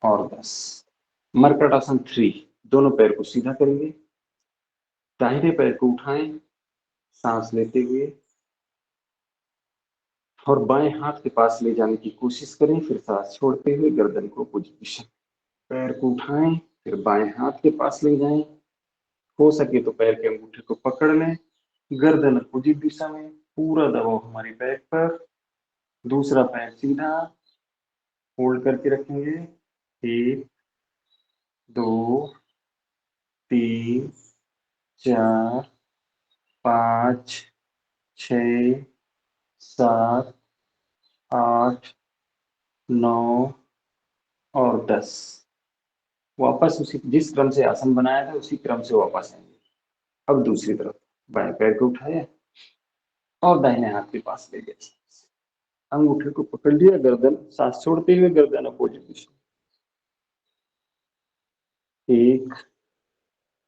और 10। मरकट आसन 3। दोनों पैर को सीधा करेंगे। दाहिने पैर को उठाएं सांस लेते हुए और बाएं हाथ के पास ले जाने की कोशिश करें। फिर सांस छोड़ते हुए गर्दन को पोजीशन, पैर को उठाएं फिर बाएं हाथ के पास ले जाएं। हो सके तो पैर के अंगूठे को पकड़ लें। गर्दन अपोजिट दिशा में, पूरा दबाव हमारी बैक पर। दूसरा पैर सीधा होल्ड करके रखेंगे। 1, 2, 3, 4, 5, 6, 7, 8, 9 और 10। वापस उसी जिस क्रम से आसन बनाया था उसी क्रम से वापस आएंगे। अब दूसरी तरफ बाएं पैर को उठाया और दाहिने हाथ के पास ले गए। अंगूठे को पकड़ लिया, गर्दन सांस छोड़ते हुए गर्दन अपोजिट दिशा। 1,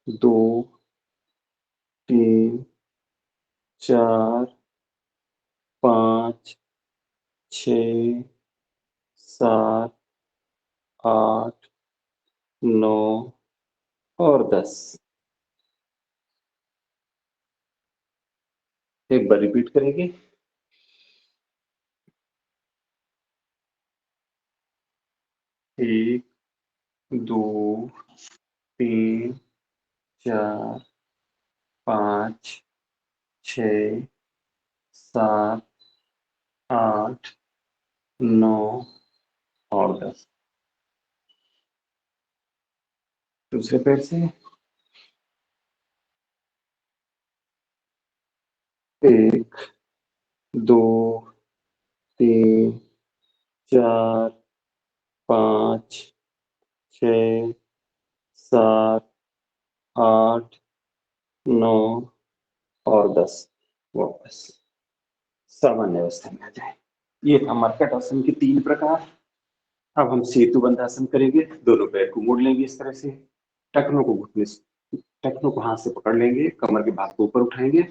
2, 3, 4, 5, 6, 7, 8, 9 और 10। एक बार रिपीट करेंगे। 1, 2, 3, 4, 5, 6, 7, 8, 9 और 10। दूसरे पैर से 1, 2, 3, 4, 5, 6, 7, 8, 9 और 10 वापस सामान्य अवस्था में आ जाए। ये था मर्कट आसन के 3 प्रकार। अब हम सेतु बंधासन करेंगे। दोनों पैर को मोड़ लेंगे इस तरह से, टखनों को घुटने से, टखनों को हाथ से पकड़ लेंगे, कमर के भाग को ऊपर उठाएंगे।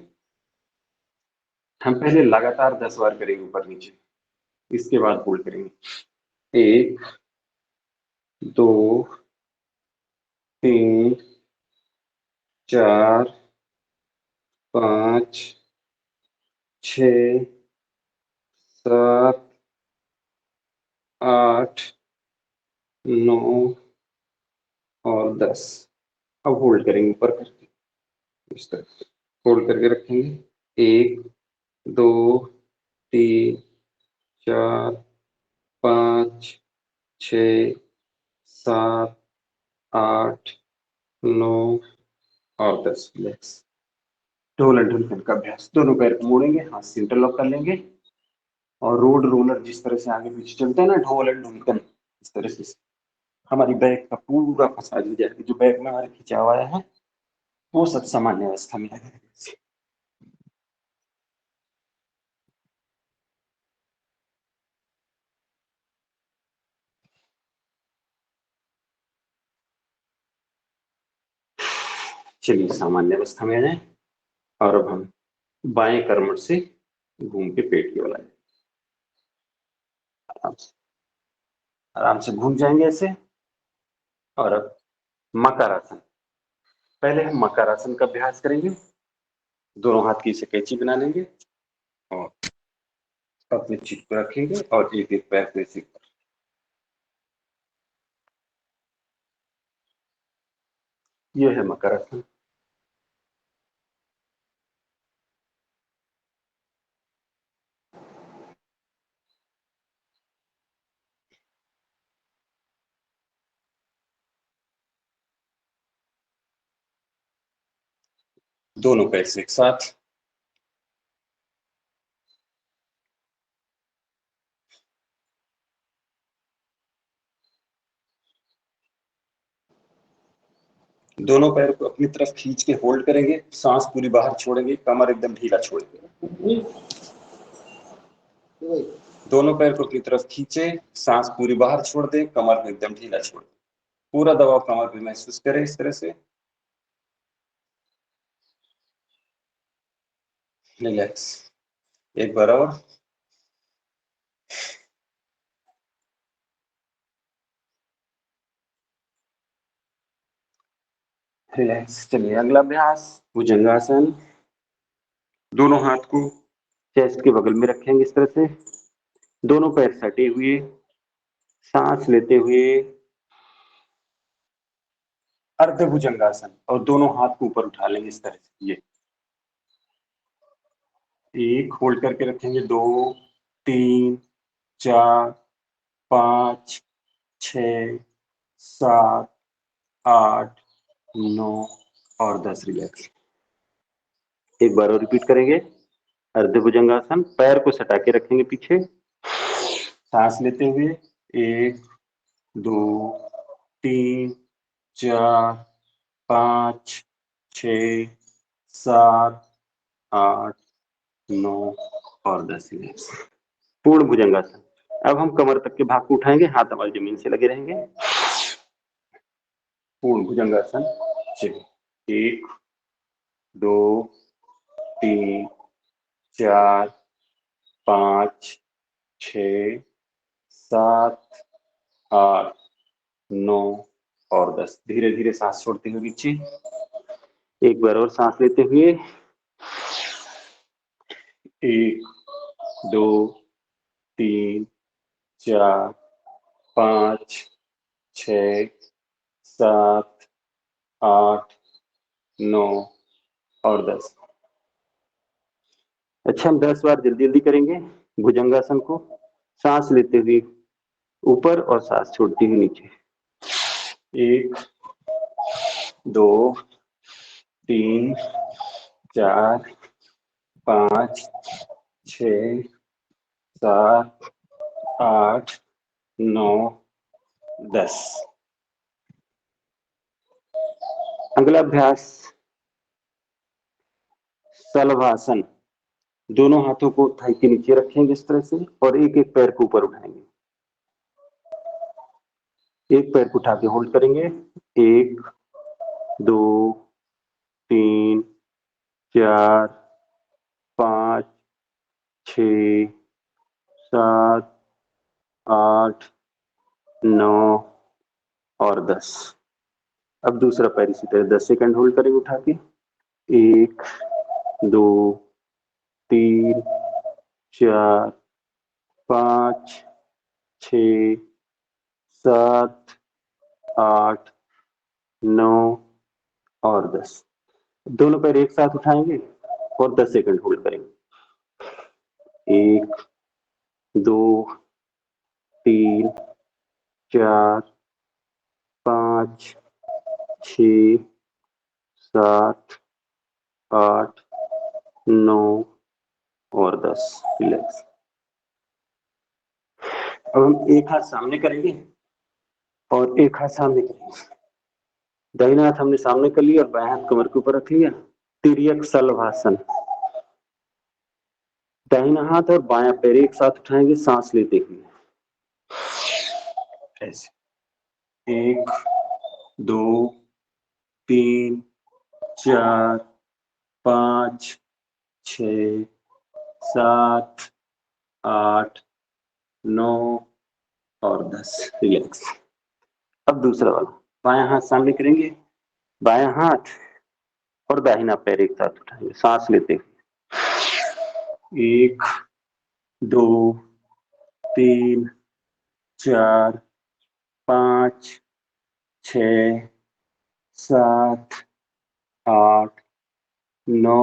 हम पहले लगातार 10 बार करेंगे ऊपर नीचे, इसके बाद होल्ड करेंगे। 1 2 3 4 5 6 7 8 9 और 10। अब होल्ड करेंगे ऊपर करके, इस तरह से होल्ड करके रखेंगे। 1 2 3 4 5 6 7 8 9 और 10। रिलैक्स। ढोल एंड ढुलकन का अभ्यास। दोनों पैर को मोड़ेंगे, हाथ से इंटरलॉक कर लेंगे और रोड रोलर जिस तरह से आगे पीछे चलता है ना, ढोल एंड ढुलकन, इस तरह से हमारी बैक का पूरा मसाज हो जाएगा। जो बैक में हमारे खिंचाव आया है वो सब सामान्य अवस्था में आ जाएगा। चलिए सामान्य अवस्था में आ जाए और अब हम बाएं कर्मठ से घूम के पेट की ओर आए। आराम से घूम जाएंगे ऐसे। और अब मकरासन। पहले हम मकरासन का अभ्यास करेंगे। दोनों हाथ की से कैंची बना लेंगे और अपने चित को रखेंगे और एक एक पैर को ऐसे ये है मकरासन। दोनों पैर से एक साथ, दोनों पैर को अपनी तरफ खींच के होल्ड करेंगे। सांस पूरी बाहर छोड़ेंगे, कमर एकदम ढीला छोड़ेंगे। दोनों पैर को अपनी तरफ खींचे, सांस पूरी बाहर छोड़ दे, कमर को एकदम ढीला छोड़ दे। पूरा दबाव कमर पे महसूस करें इस तरह से। रिलैक्स। एक बार और। रिलैक्स। चलिए अगला अभ्यास भुजंगासन। दोनों हाथ को चेस्ट के बगल में रखेंगे इस तरह से, दोनों पैर सटे हुए, सांस लेते हुए अर्ध भुजंगासन और दोनों हाथ को ऊपर उठा लेंगे इस तरह से। ये एक होल्ड करके रखेंगे, 2 3 4 5 6 7 8 9 और 10। रिलैक्स। एक बार और रिपीट करेंगे। अर्ध भुजंगासन, पैर को सटा के रखेंगे पीछे, सांस लेते हुए 1 2 3 4 5 6 7 8 9 और 10। रिलैक्स। पूर्ण भुजंगासन। अब हम कमर तक के भाग को उठाएंगे, हाथ हमारी जमीन से लगे रहेंगे। पूर्ण भुजंगासन। चलिए 1 2 3 4 5 6 7 8 9 और 10। धीरे धीरे सांस छोड़ते हुए नीचे। एक बार और सांस लेते हुए 1 2 3 4 5 6 7 8 9 और 10। अच्छा, हम 10 बार जल्दी जल्दी करेंगे भुजंगासन को, सांस लेते हुए ऊपर और सांस छोड़ते हुए नीचे। 1 2 3 4 5 6 7 8 9 10। अगला अभ्यास सलभासन। दोनों हाथों को थाई के नीचे रखेंगे इस तरह से और एक एक पैर को ऊपर उठाएंगे। एक पैर को उठा के होल्ड करेंगे। 1 2 3 4 5 6 7 8 9 और 10। अब दूसरा पैर इसी तरह 10 सेकंड होल्ड करेंगे उठा के। 1 2 3 4 5 6 7 8 9 और 10। दोनों पैर एक साथ उठाएंगे और 10 सेकंड होल्ड करेंगे। 1 2 3 4 5 6 7 8 9 और 10। रिलैक्स। अब हम एक हाथ सामने करेंगे और एक हाथ सामने करेंगे। दाहिना हाथ हमने सामने कर लिया और बायां हाथ कमर के ऊपर रख लिया। तिर्यक सलभासन। दाहिना हाथ और बायां पैर एक साथ उठाएंगे सांस लेते हुए ऐसे। 1 2 3 4 5 6 7 8 9 और 10। रिलैक्स। अब दूसरा वाला बायां हाथ सामने करेंगे, बायां हाथ और दाहिना पैर एक साथ उठाएंगे सांस लेते हुए। 1 2 3 4 5 6 7 8 9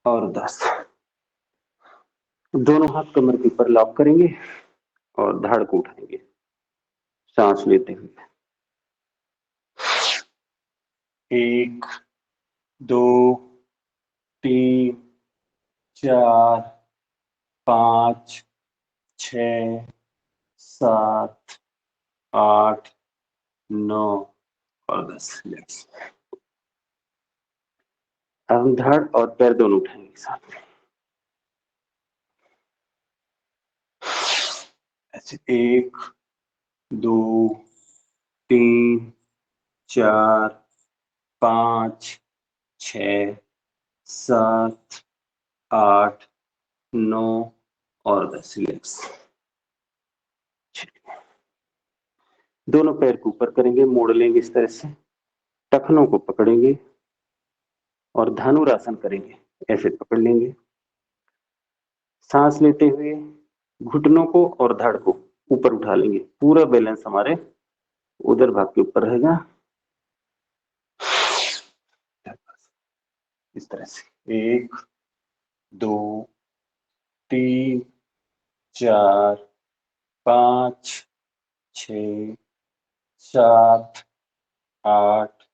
और 10। दोनों हाथ कमर के ऊपर लॉक करेंगे और धड़ को उठाएंगे सांस लेते हुए। 1 2 3 4 5 6 7 8 9 और 10। रिलैक्स। अब हम धड़ और पैर दोनों उठाएंगे साथ में ऐसे। 1 2 3 4 5 6 7 8 9 और 10। रिलैक्स। दोनों पैर को ऊपर करेंगे, मोड़ लेंगे इस तरह से, टखनों को पकड़ेंगे और धनुरासन करेंगे। ऐसे पकड़ लेंगे, सांस लेते हुए घुटनों को और धड़ को ऊपर उठा लेंगे। पूरा बैलेंस हमारे उधर भाग के ऊपर रहेगा इस तरह से। 1 2 3 4 5 6 7 8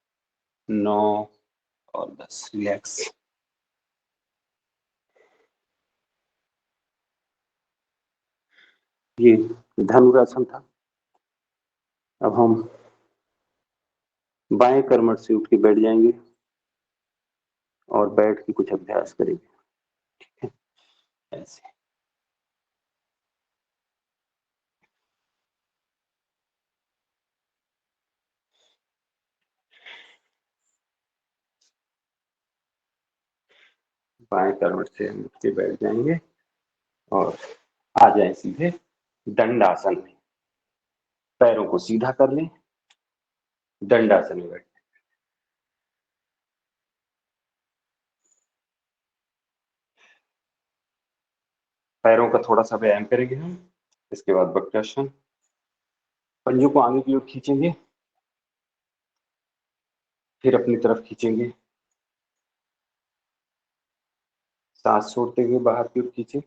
9 और 10। रिलैक्स। ये धनुरासन था। अब हम बाएं कर्मठ से उठ के बैठ जाएंगे और बैठ के कुछ अभ्यास करेंगे। ठीक है, ऐसे। बाएं कर्मठ से हम उठ के बैठ जाएंगे और आ जाए सीधे दंडासन में। पैरों को सीधा कर लें, दंडासन में बैठ। पैरों का थोड़ा सा व्यायाम करेंगे हम। इसके बाद वक्रासन। पंजों को आगे की ओर खींचेंगे, फिर अपनी तरफ खींचेंगे। सांस छोड़ते हुए बाहर की ओर खींचे,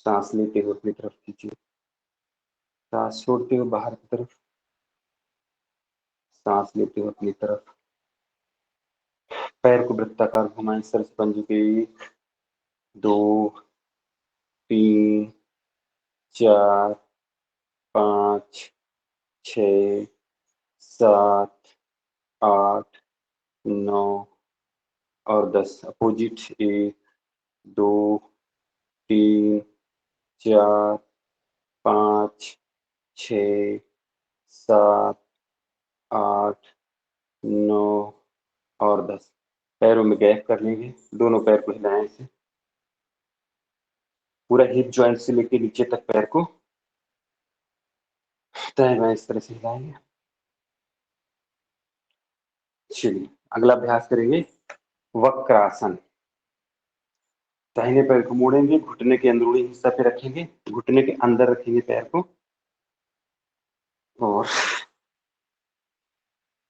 सांस लेते हुए अपनी तरफ खींचे, सांस छोड़ते हुए बाहर की तरफ, सांस लेते हुए अपनी तरफ। पैर को वृत्ताकार घुमाएं सर से पंजों के। 1 2 3 4 5 6 7 8 9 और 10 अपोजिट 1 2 3 4 5 6 7 8 9 और 10 पैरों में गैप कर लेंगे, दोनों पैर को हिलाएं ऐसे, पूरा हिप जॉइंट से लेके नीचे तक पैर को दाएं बाएं इस तरह से हिलाएंगे। चलिए अगला अभ्यास करेंगे वक्रासन। दाहिने पैर को मोड़ेंगे, घुटने के अंदरूनी हिस्सा पे रखेंगे, घुटने के अंदर रखेंगे पैर को और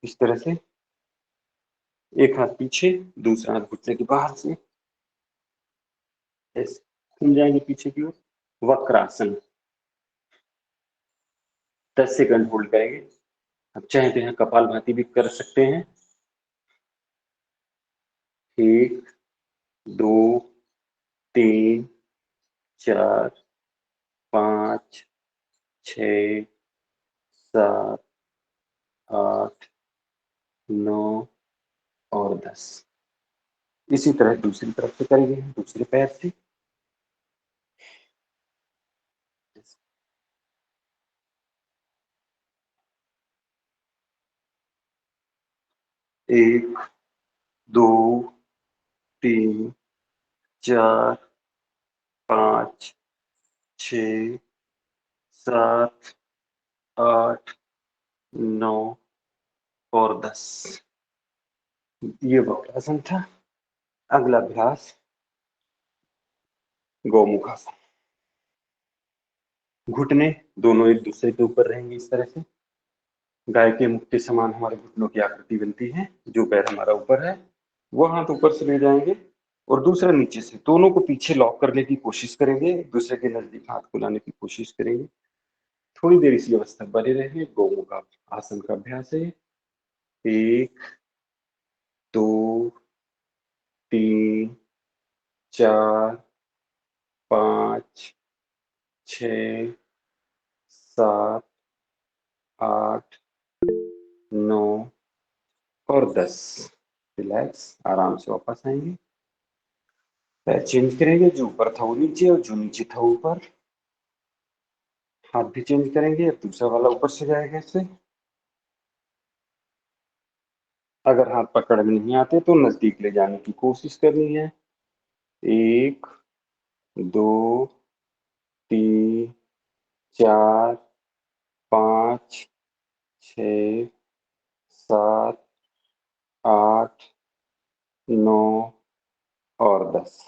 इस तरह से एक हाथ पीछे, दूसरा हाथ घुटने के बाहर से ऐसे घूम जाएंगे पीछे की ओर। वक्रासन 10 सेकंड होल्ड करेंगे। अब चाहे तो यहाँ कपालभाति भी कर सकते हैं। 1 2 3 4 5 6 7 8 9 और 10। इसी तरह दूसरी तरफ से करेंगे, दूसरे पैर से। एक 2 3 4 5 6 7 8 9 और 10। ये वक्रासन था। अगला अभ्यास गौमुखासन। घुटने दोनों एक दूसरे के ऊपर रहेंगे इस तरह से। गाय के मुख के समान हमारे घुटनों की आकृति बनती है। जो पैर हमारा ऊपर है वो हाथ ऊपर से ले जाएंगे और दूसरा नीचे से, दोनों को पीछे लॉक करने की कोशिश करेंगे, एक दूसरे के नजदीक हाथ को लाने की कोशिश करेंगे। थोड़ी देर इसी अवस्था बने रहेंगे। गौमुख आसन का अभ्यास है। 1 2 3 4 5 6 7 8 9 और 10। रिलैक्स, आराम से वापस आएंगे। पैर चेंज करेंगे, जो ऊपर था वो नीचे और जो नीचे था ऊपर। हाथ भी चेंज करेंगे, अब दूसरा वाला ऊपर से जाएगा ऐसे। अगर हाथ पकड़ में नहीं आते तो नजदीक ले जाने की कोशिश करनी है। 1 2 3 4 5 6 7 8 9 और 10।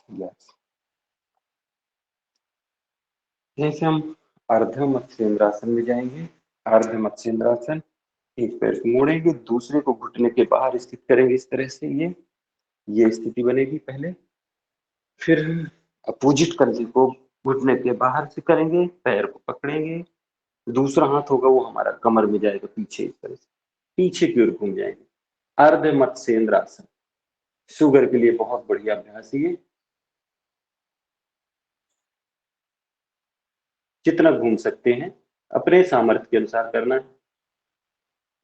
यहीं से हम अर्ध मत्स्येंद्रासन में जाएंगे। अर्ध मत्स्येंद्रासन, एक पैर को मोड़ेंगे, दूसरे को घुटने के बाहर स्थित करेंगे इस तरह से। ये स्थिति बनेगी पहले। फिर अपोजिट कंधे को घुटने के बाहर से करेंगे, पैर को पकड़ेंगे, दूसरा हाथ होगा वो हमारा कमर में जाएगा पीछे, इस तरह से पीछे की ओर घूम जाएंगे। अर्ध मत्स्येंद्रासन शुगर के लिए बहुत बढ़िया अभ्यास है ये। जितना घूम सकते हैं अपने सामर्थ्य के अनुसार करना है,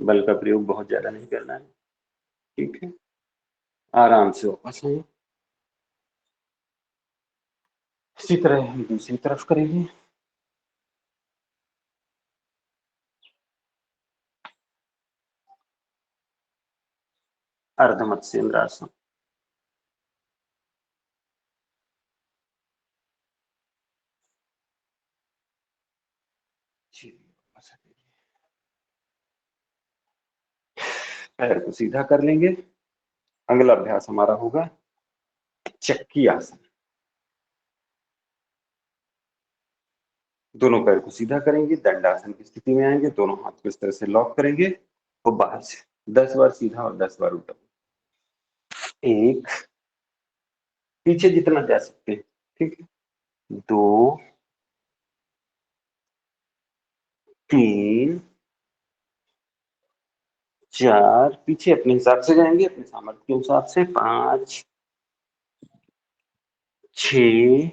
बल का प्रयोग बहुत ज्यादा नहीं करना है। ठीक है, आराम से वापस आए। इसी तरह हम दूसरी तरफ करेंगे। अर्ध मत्स्येंद्रासन। पैर को सीधा कर लेंगे। अगला अभ्यास हमारा होगा चक्की आसन। दोनों पैर को सीधा करेंगे, दंडासन की स्थिति में आएंगे, दोनों हाथ को इस तरह से लॉक करेंगे और बाहर से 10 बार सीधा और 10 बार उल्टा। 1, पीछे जितना जा सकते हैं, ठीक है। 2 3 4, पीछे अपने हिसाब से जाएंगे, अपने सामर्थ्य के हिसाब से। 5 6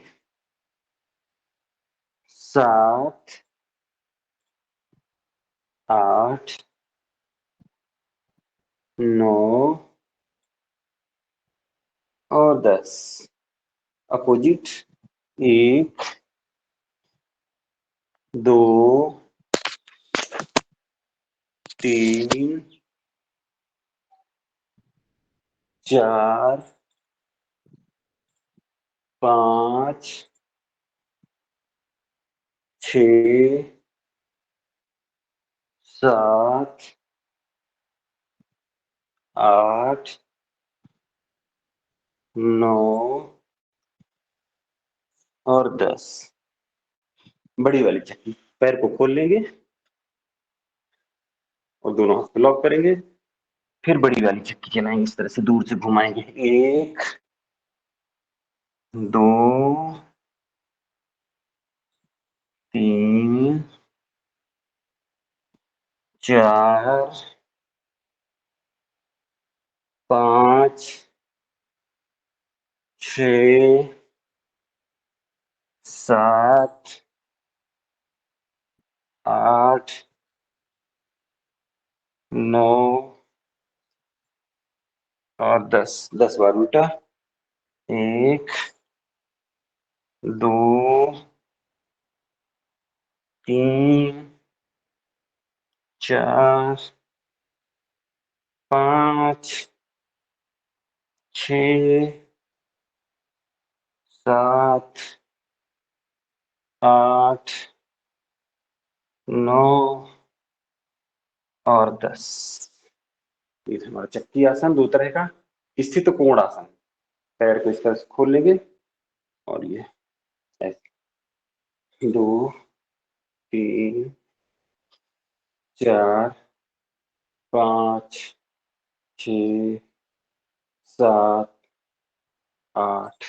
7 8 9 और 10। अपोजिट 1 2 3 4 5 6 7 8 9 और 10। बड़ी वाली चक्की, पैर को खोल लेंगे और दोनों हाथ पे लॉक करेंगे, फिर बड़ी वाली चक्की चलाएंगे, इस तरह से दूर से घुमाएंगे। 1 2 3 4 5 6 7 8 9 और 10। 10 बार उल्टा। 1 2 3 4 5 6 7 8 9 और 10। ये था हमारा चक्की आसन, दो तरह का। स्थित कोण आसन, पैर को इस तरह से खोल लेंगे और ये ऐसे 2 3 4 5 6 7 8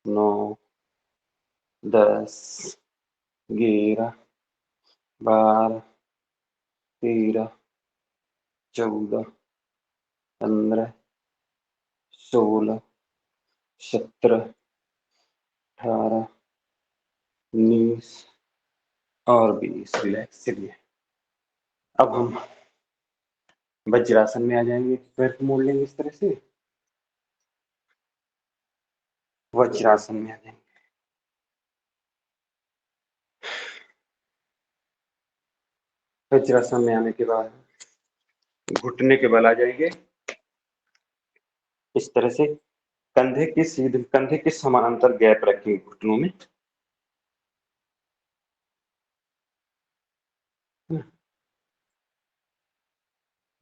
9 10 11 12 13 14 15 16 17 18 19 और 20। रिलैक्स। चलिए अब हम वज्रासन में आ जाएंगे, पैर को मोड़ लेंगे इस तरह से, वज्रासन में आ जाएंगे। वज्रासन में आने के बाद घुटने के बल आ जाएंगे इस तरह से, कंधे के सीधे, कंधे के समानांतर गैप रखेंगे घुटनों में।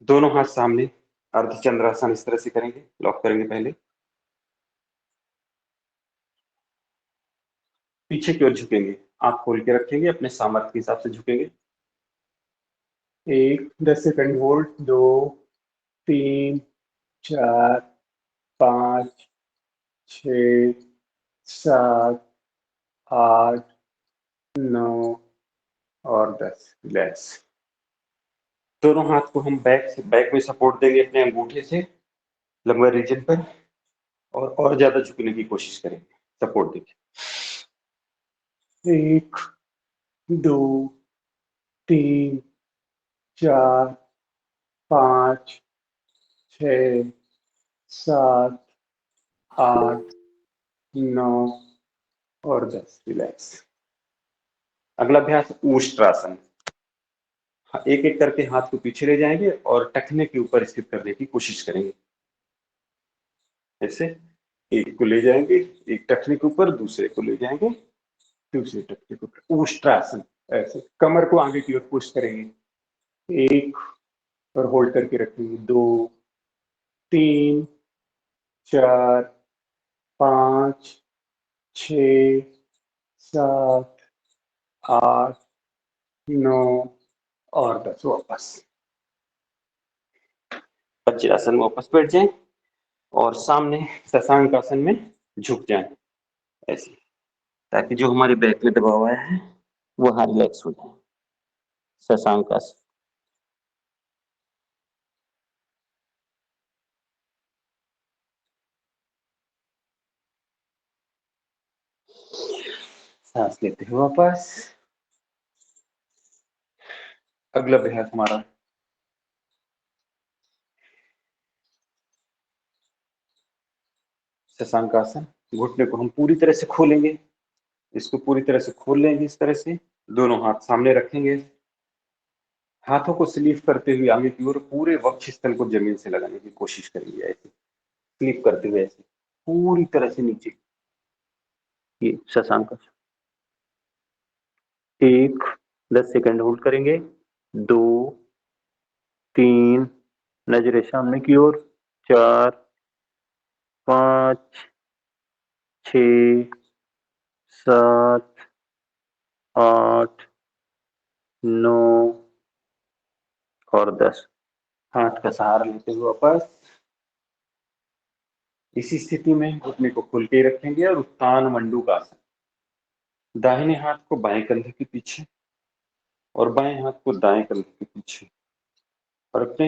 दोनों हाथ सामने, अर्धचंद्रासन इस तरह से करेंगे, लॉक करेंगे पहले, पीछे की ओर झुकेंगे, आंख खोल के रखेंगे, अपने सामर्थ्य के हिसाब से झुकेंगे। 1 10 सेकंड होल्ड, 2 3 4 5 6 7 8 9 और 10। रिलैक्स। दोनों हाथ को हम बैक में सपोर्ट देंगे अपने अंगूठे से लंबर रीजन पर, और ज्यादा झुकने की कोशिश करेंगे सपोर्ट देके। 1 2 3 4 5 6 7 8 9 और 10। रिलैक्स। अगला अभ्यास ऊष्ट्रासन। एक एक करके हाथ को पीछे ले जाएंगे और टखने के ऊपर स्थित करने की कोशिश करेंगे। ऐसे एक को ले जाएंगे, एक टखने के ऊपर, दूसरे को ले जाएंगे, दूसरे टखने के ऊपर। ऊष्ट्रासन। ऐसे कमर को आगे की ओर पुश करेंगे, 1 और होल्ड करके रखेंगे, 2 3 4 5 6 7 8 9 और 10। वापस वज्रासन में वापस बैठ जाएं और सामने शशांक आसन में झुक जाएं ऐसे, ताकि जो हमारे बैक में दबाव आया है वो हाँ रिलैक्स हो जाए। शशांक आसन। सांस लेते हुए वापस। अगला अभ्यास हमारा शशांक आसन। घुटने को हम पूरी तरह से खोलेंगे, इसको पूरी तरह से खोल लेंगे इस तरह से, दोनों हाथ सामने रखेंगे, हाथों को स्लीप करते हुए आगे की ओर पूरे वक्ष स्थल को जमीन से लगाने की कोशिश करेंगे, ऐसे स्लीप करते हुए ऐसे पूरी तरह से नीचे। ये शशांक आसन। 1, 10 सेकंड होल्ड करेंगे, 2, 3, नजरें सामने की ओर, 4, 5, 6, 7, 8, 9 और 10। हाथ का सहारा लेते हुए वापस इसी स्थिति में घुटने को खोल के रखेंगे और उत्तान मंडूकासन। दाहिने हाथ को बाएं कंधे के पीछे और बाएं हाथ को दाएं कंधे के पीछे और अपने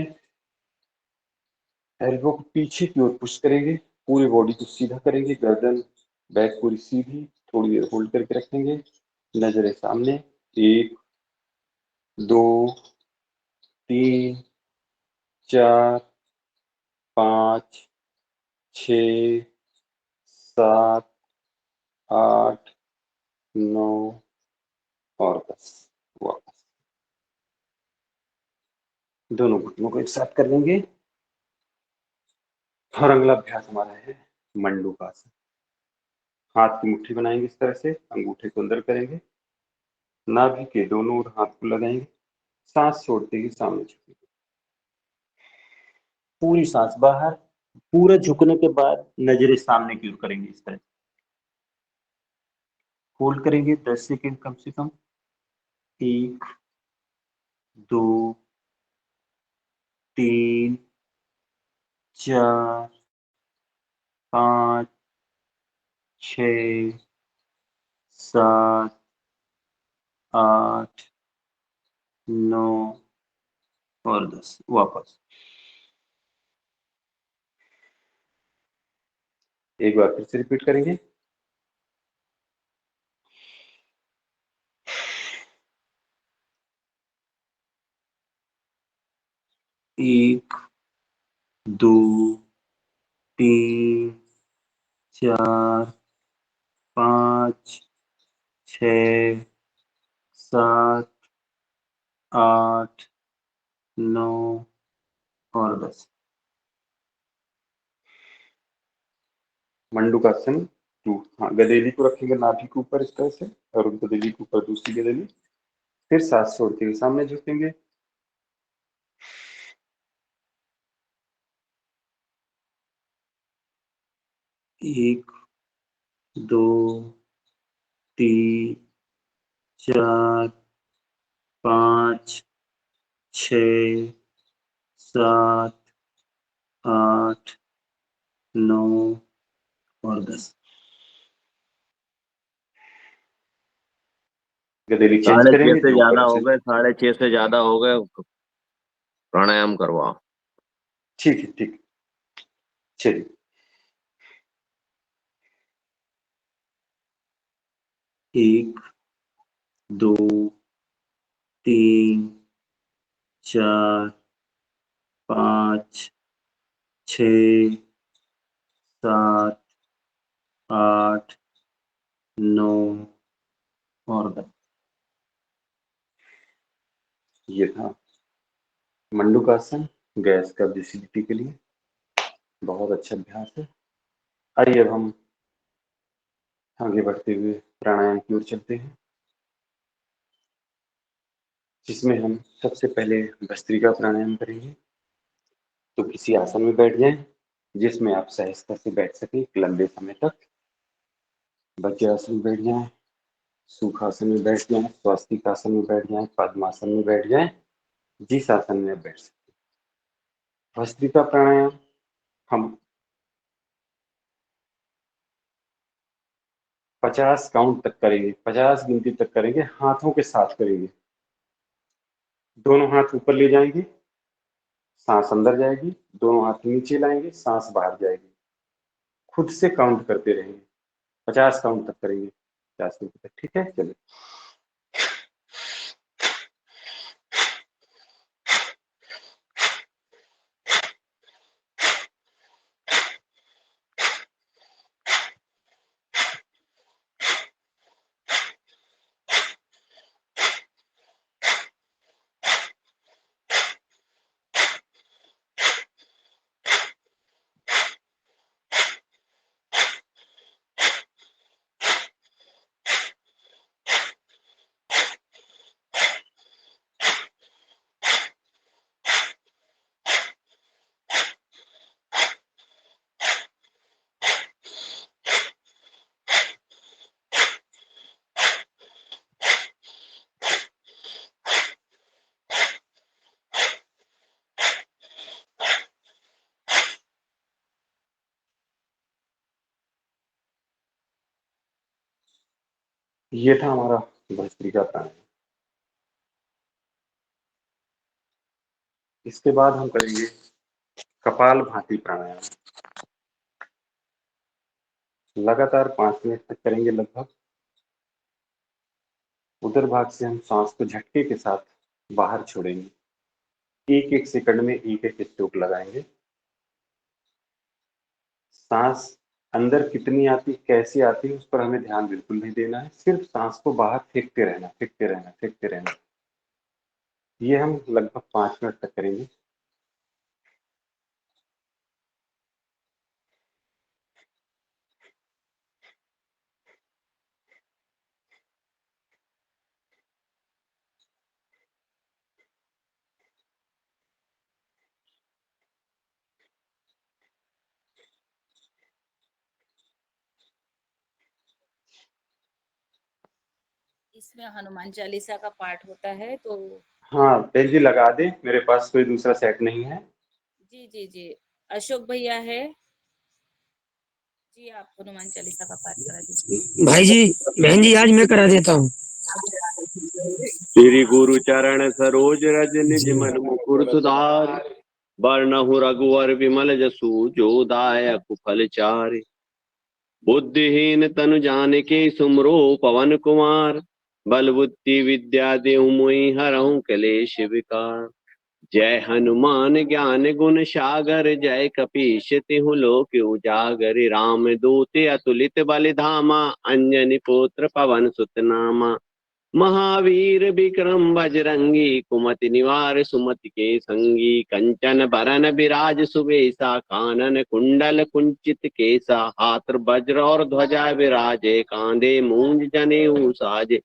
एल्बो को पीछे की ओर पुश करेंगे, पूरी बॉडी को सीधा करेंगे, गर्दन बैक पूरी सीधी, थोड़ी देर होल्ड करके रखेंगे, नजरें सामने। 1, 2, 3, 4, 5, 6, 7, 8, 9 और 10। वापस दोनों घुटनों को एक साथ कर लेंगे और अगला अभ्यास हमारा है मंडूकासन। हाथ की मुट्ठी बनाएंगे इस तरह से, अंगूठे को अंदर करेंगे, नाभि के दोनों ओर हाथ को लगाएंगे, सांस छोड़ते ही सामने झुकेंगे, पूरी सांस बाहर, पूरे झुकने के बाद नजरें सामने की ओर करेंगे इस तरह। होल्ड करेंगे 10 सेकंड कम से कम। 1, 2, 3, 4, 5, 6, 7, 8, 9 और 10। वापस एक बार फिर से रिपीट करेंगे। 1, 2, 3, 4, 5, 6, 7, 8, 9 और 10। मंडूकासन 2। हाँ, गदेली को रखेंगे नाभि के ऊपर इस तरह से और गदेली के ऊपर दूसरी गदेली, फिर सांस छोड़ते हुए सामने झुकेंगे। 1, 2, 3, 4, 5, 6, 7, 8, 9 और 10। गदेली चेंज 6:30 करेंगे, से जो ज्यादा ऊपर हो से। गए, 6:30 से ज्यादा हो गए, प्राणायाम करवाओ। ठीक है, ठीक, चलिए। 1, 2, 3, 4, 5, 6, 7, 8, 9 और 10। ये था मंडूकासन, गैस का एसिडिटी के लिए बहुत अच्छा अभ्यास है। आइए अब हम आगे बढ़ते हुए प्राणायाम की ओर चलते हैं, जिसमें हम सबसे पहले भस्त्रिका प्राणायाम करेंगे। तो किसी आसन में बैठ जाएं जिसमें आप सहजता से बैठ सकें एक लंबे समय तक। वज्रासन में बैठ जाएं, सुखासन में बैठ जाएं, स्वास्तिक आसन में बैठ जाएं, पद्मासन में बैठ जाएं, जिस आसन में आप बैठ सकते हैं। भस्त्रिका प्राणायाम हम 50 काउंट तक करेंगे, 50 गिनती तक करेंगे, हाथों के साथ करेंगे। दोनों हाथ ऊपर ले जाएंगे, सांस अंदर जाएगी, दोनों हाथ नीचे लाएंगे, सांस बाहर जाएगी। खुद से काउंट करते रहेंगे, 50 काउंट तक करेंगे, 50 मिनट तक। ठीक है, चलिए। ये था हमारा भस्त्रिका प्राणायाम। इसके बाद हम करेंगे कपाल भाती प्राणायाम। लगातार 5 मिनट तक करेंगे लगभग। उदर भाग से हम सांस को झटके के साथ बाहर छोड़ेंगे। 1-1 सेकंड में 1-1 स्ट्रोक लगाएंगे। सांस अंदर कितनी आती, कैसी आती है, उस पर हमें ध्यान बिल्कुल नहीं देना है। सिर्फ सांस को बाहर फेंकते रहना, फेंकते रहना, फेंकते रहना। ये हम लगभग 5 मिनट तक करेंगे। इसमें हनुमान चालीसा का पाठ होता है तो हाँ तेज जी लगा दे, मेरे पास कोई दूसरा सेट नहीं है। जी जी जी अशोक भैया है जी, आप हनुमान चालीसा का पाठ करा दीजिए। भाई जी, बहन जी आज मैं करा देता हूँ। श्री गुरु चरण सरोज रज निज मन मुकुर सुधार, बरनहु रघुवर विमल जसु जो दायक फल चारि। बुद्धिहीन तनु जानिके सुमरो पवन कुमार, बल बुद्धि विद्या देहु मोहि हरहु कलेश विकार। जय हनुमान ज्ञान गुण सागर, जय कपीश तिहु लोक उजागर। राम दूत अतुलित बल धामा, अंजनी पुत्र पवन सुत नामा। महावीर विक्रम बजरंगी, कुमति निवार सुमति के संगी। कंचन बरन विराज सुबेसा, कानन कुंडल कुंचित केसा। हाथ वज्र और ध्वजा विराजे, कांधे मूंज जनेऊ साजे।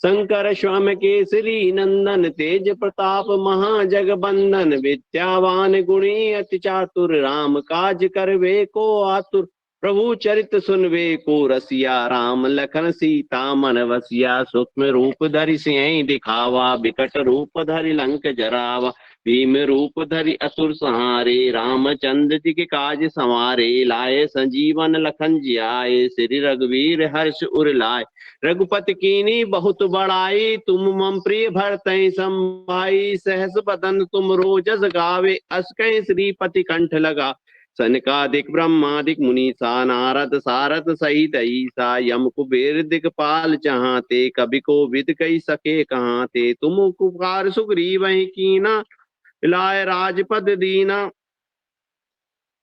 शंकर स्वयं केसरी नंदन, तेज प्रताप महाजगबंदन। विद्यावान गुणी अति चातुर, राम काज करवे को आतुर। प्रभु चरित सुनवे को रसिया, राम लखन सीता मन वसिया। सूक्ष्म रूप धरि सिंह दिखावा, बिकट रूप धरि लंक जरावा। भीम रूप धरि असुर संहारे, रामचंद्र जी के काज संवारे। लाए संजीवन लखन जियाए, श्री रघुवीर हर्ष उर लाए। रघुपति कीनी बहुत बड़ाई, तुम मम प्रिय भरतहि संभाई। सहस बदन तुम रोजस गावे, अस कहि श्रीपति कंठ लगा। सनकादिक ब्रह्मादिक मुनीसा, नारद सारद सहित ईसा। यम कुबेर दिगपाल चहाते, कवि को विद कही सके कहाते। तुम उपकार सुग्रीवहि कीना, लाए राजपद दीना।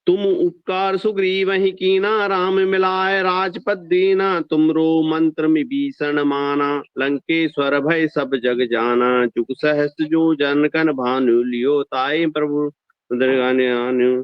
तुम उपकार सुग्रीवहि कीना, राम मिलाए राजपद दीना। तुमरो मंत्र विभीषण माना, लंकेश्वर भय सब जग जाना। जुग सहस्त्र जो जन कन भानु, लियो ताई प्रभु आनु।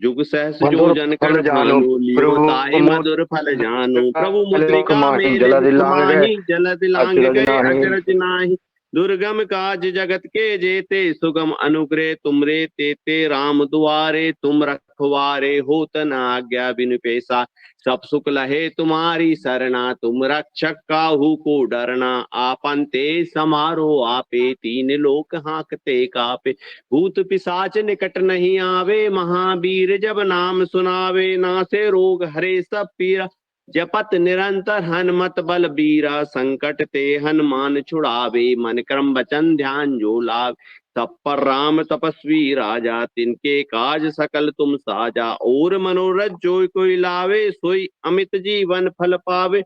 जुग सहस्त्र जो मधुर जन फल कन जानो भानु, लियो ताई प्रभु मधुर फल जानु। प्रभु मुद्रिका मुद्रिका माही मेरे जलधि दुख लांग गए माही, जलद लांग अचरज गए नाही। अचरज नाही। दुर्गम काज जगत के जेते, सुगम अनुग्रह तुमरे तेते। राम दुआरे तुम रखवारे, होत न आज्ञा बिनु पैसा। सब सुख लहे तुम्हारी सरना, तुम रक्षक काहू को डरना। आपन तेज समारो आपे, तीन लोक हांकते कापे। भूत पिशाच निकट नहीं आवे, महावीर जब नाम सुनावे। नासे रोग हरे सब पीरा, जपत निरंतर हनुमत बल बीरा। संकट ते हनुमान छुड़ावे, मन क्रम वचन ध्यान जो लाभ। तब पर राम तपस्वी राजा, तिनके काज सकल तुम साजा। और मनोरथ जो कोई लावे, सोई अमित जीवन फल पावे।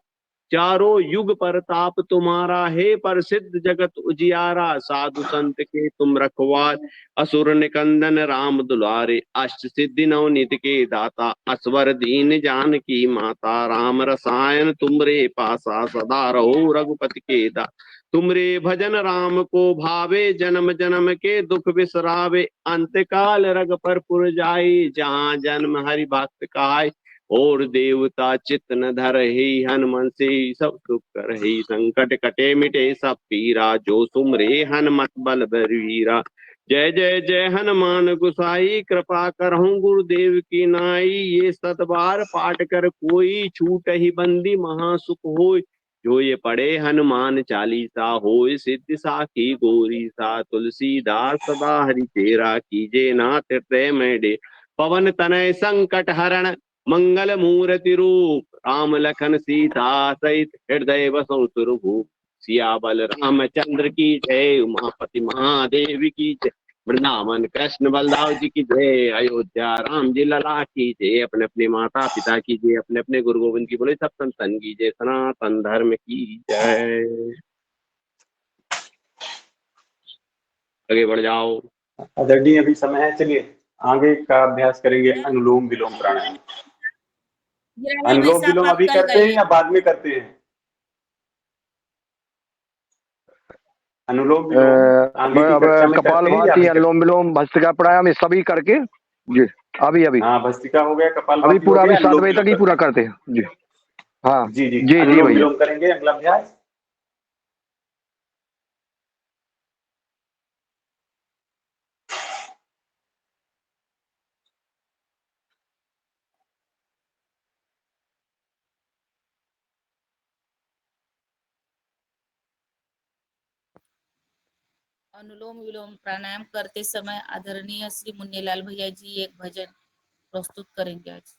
चारों युग परताप तुम्हारा है, प्रसिद्ध जगत उजियारा। साधु संत के तुम रखवार, असुर निकंदन राम दुलारे। अष्ट सिद्धि नव निधि के दाता, असवर दीन जान की माता। राम रसायन तुमरे पासा, सदा रहो रघुपति के दा। तुमरे भजन राम को भावे, जन्म जन्म के दुख बिसरावे। अंत काल रघुपर जाई, जहाँ जन्म हरि भक्त कहाई। और देवता चित्त न धरहि, हनुमान से सब सुख करहि। संकट कटे मिटे सब पीरा, जो सुमरे हनुमत बल बलवीरा। जय जय जय हनुमान गुसाई, कृपा करहु गुरुदेव की नाई। ये 7 बार पाठ कर कोई, छूट ही बंदी महासुख होय। जो ये पढ़े हनुमान चालीसा, होय सिद्धि साखी गोरी सा। तुलसीदास सदा हरि तेरा, कीजे नाथ हृदय में डे। पवन तनय संकट हरण, मंगल मूर्ति रूप। राम लखन सीता सहित हृदय बसौ सुरभूप। सियाबल रामचंद्र की जय, उमापति महादेव की जय। वृंदावन कृष्ण बलदाव जी की जय, अयोध्या राम जी लला की जय। अपने अपने माता पिता की जय, अपने अपने गुरु गोविंद की बोले, सब संतन की जय, सनातन धर्म की जय। आगे बढ़ जाओ। आदरणीय अभी समय है, चलिए आगे का अभ्यास करेंगे अनुलोम विलोम प्राणायाम। गिरा भाई अनुलोम साहब विलोम आप अभी कल करते हैं गए। या बाद में करते हैं? अनुलोम विलोम आगे की अब कक्षा में कपाल करते हैं या भाती, अभी अनुलोम विलोम, भस्त्रिका प्राणायाम, ये सभी करके जी अभी अभी हाँ, भस्त्रिका हो गया, अभी कपालभाति हो पूरा, अभी गया, 7 अनुलोम बजे विलोम तक ही पूरा करते करते हैं जी। हाँ हैं। जी जी, जी जी अनुलोम भैया। विलोम करेंगे अगला अभ्यास। अनुलोम विलोम प्राणायाम करते समय आदरणीय श्री मुन्नीलाल भैया जी एक भजन प्रस्तुत करेंगे आज।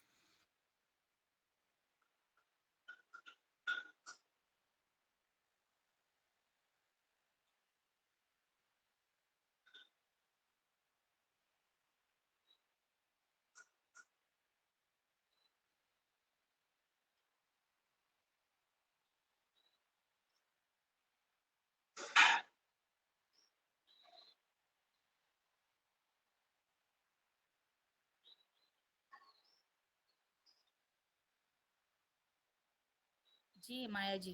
जी माया जी।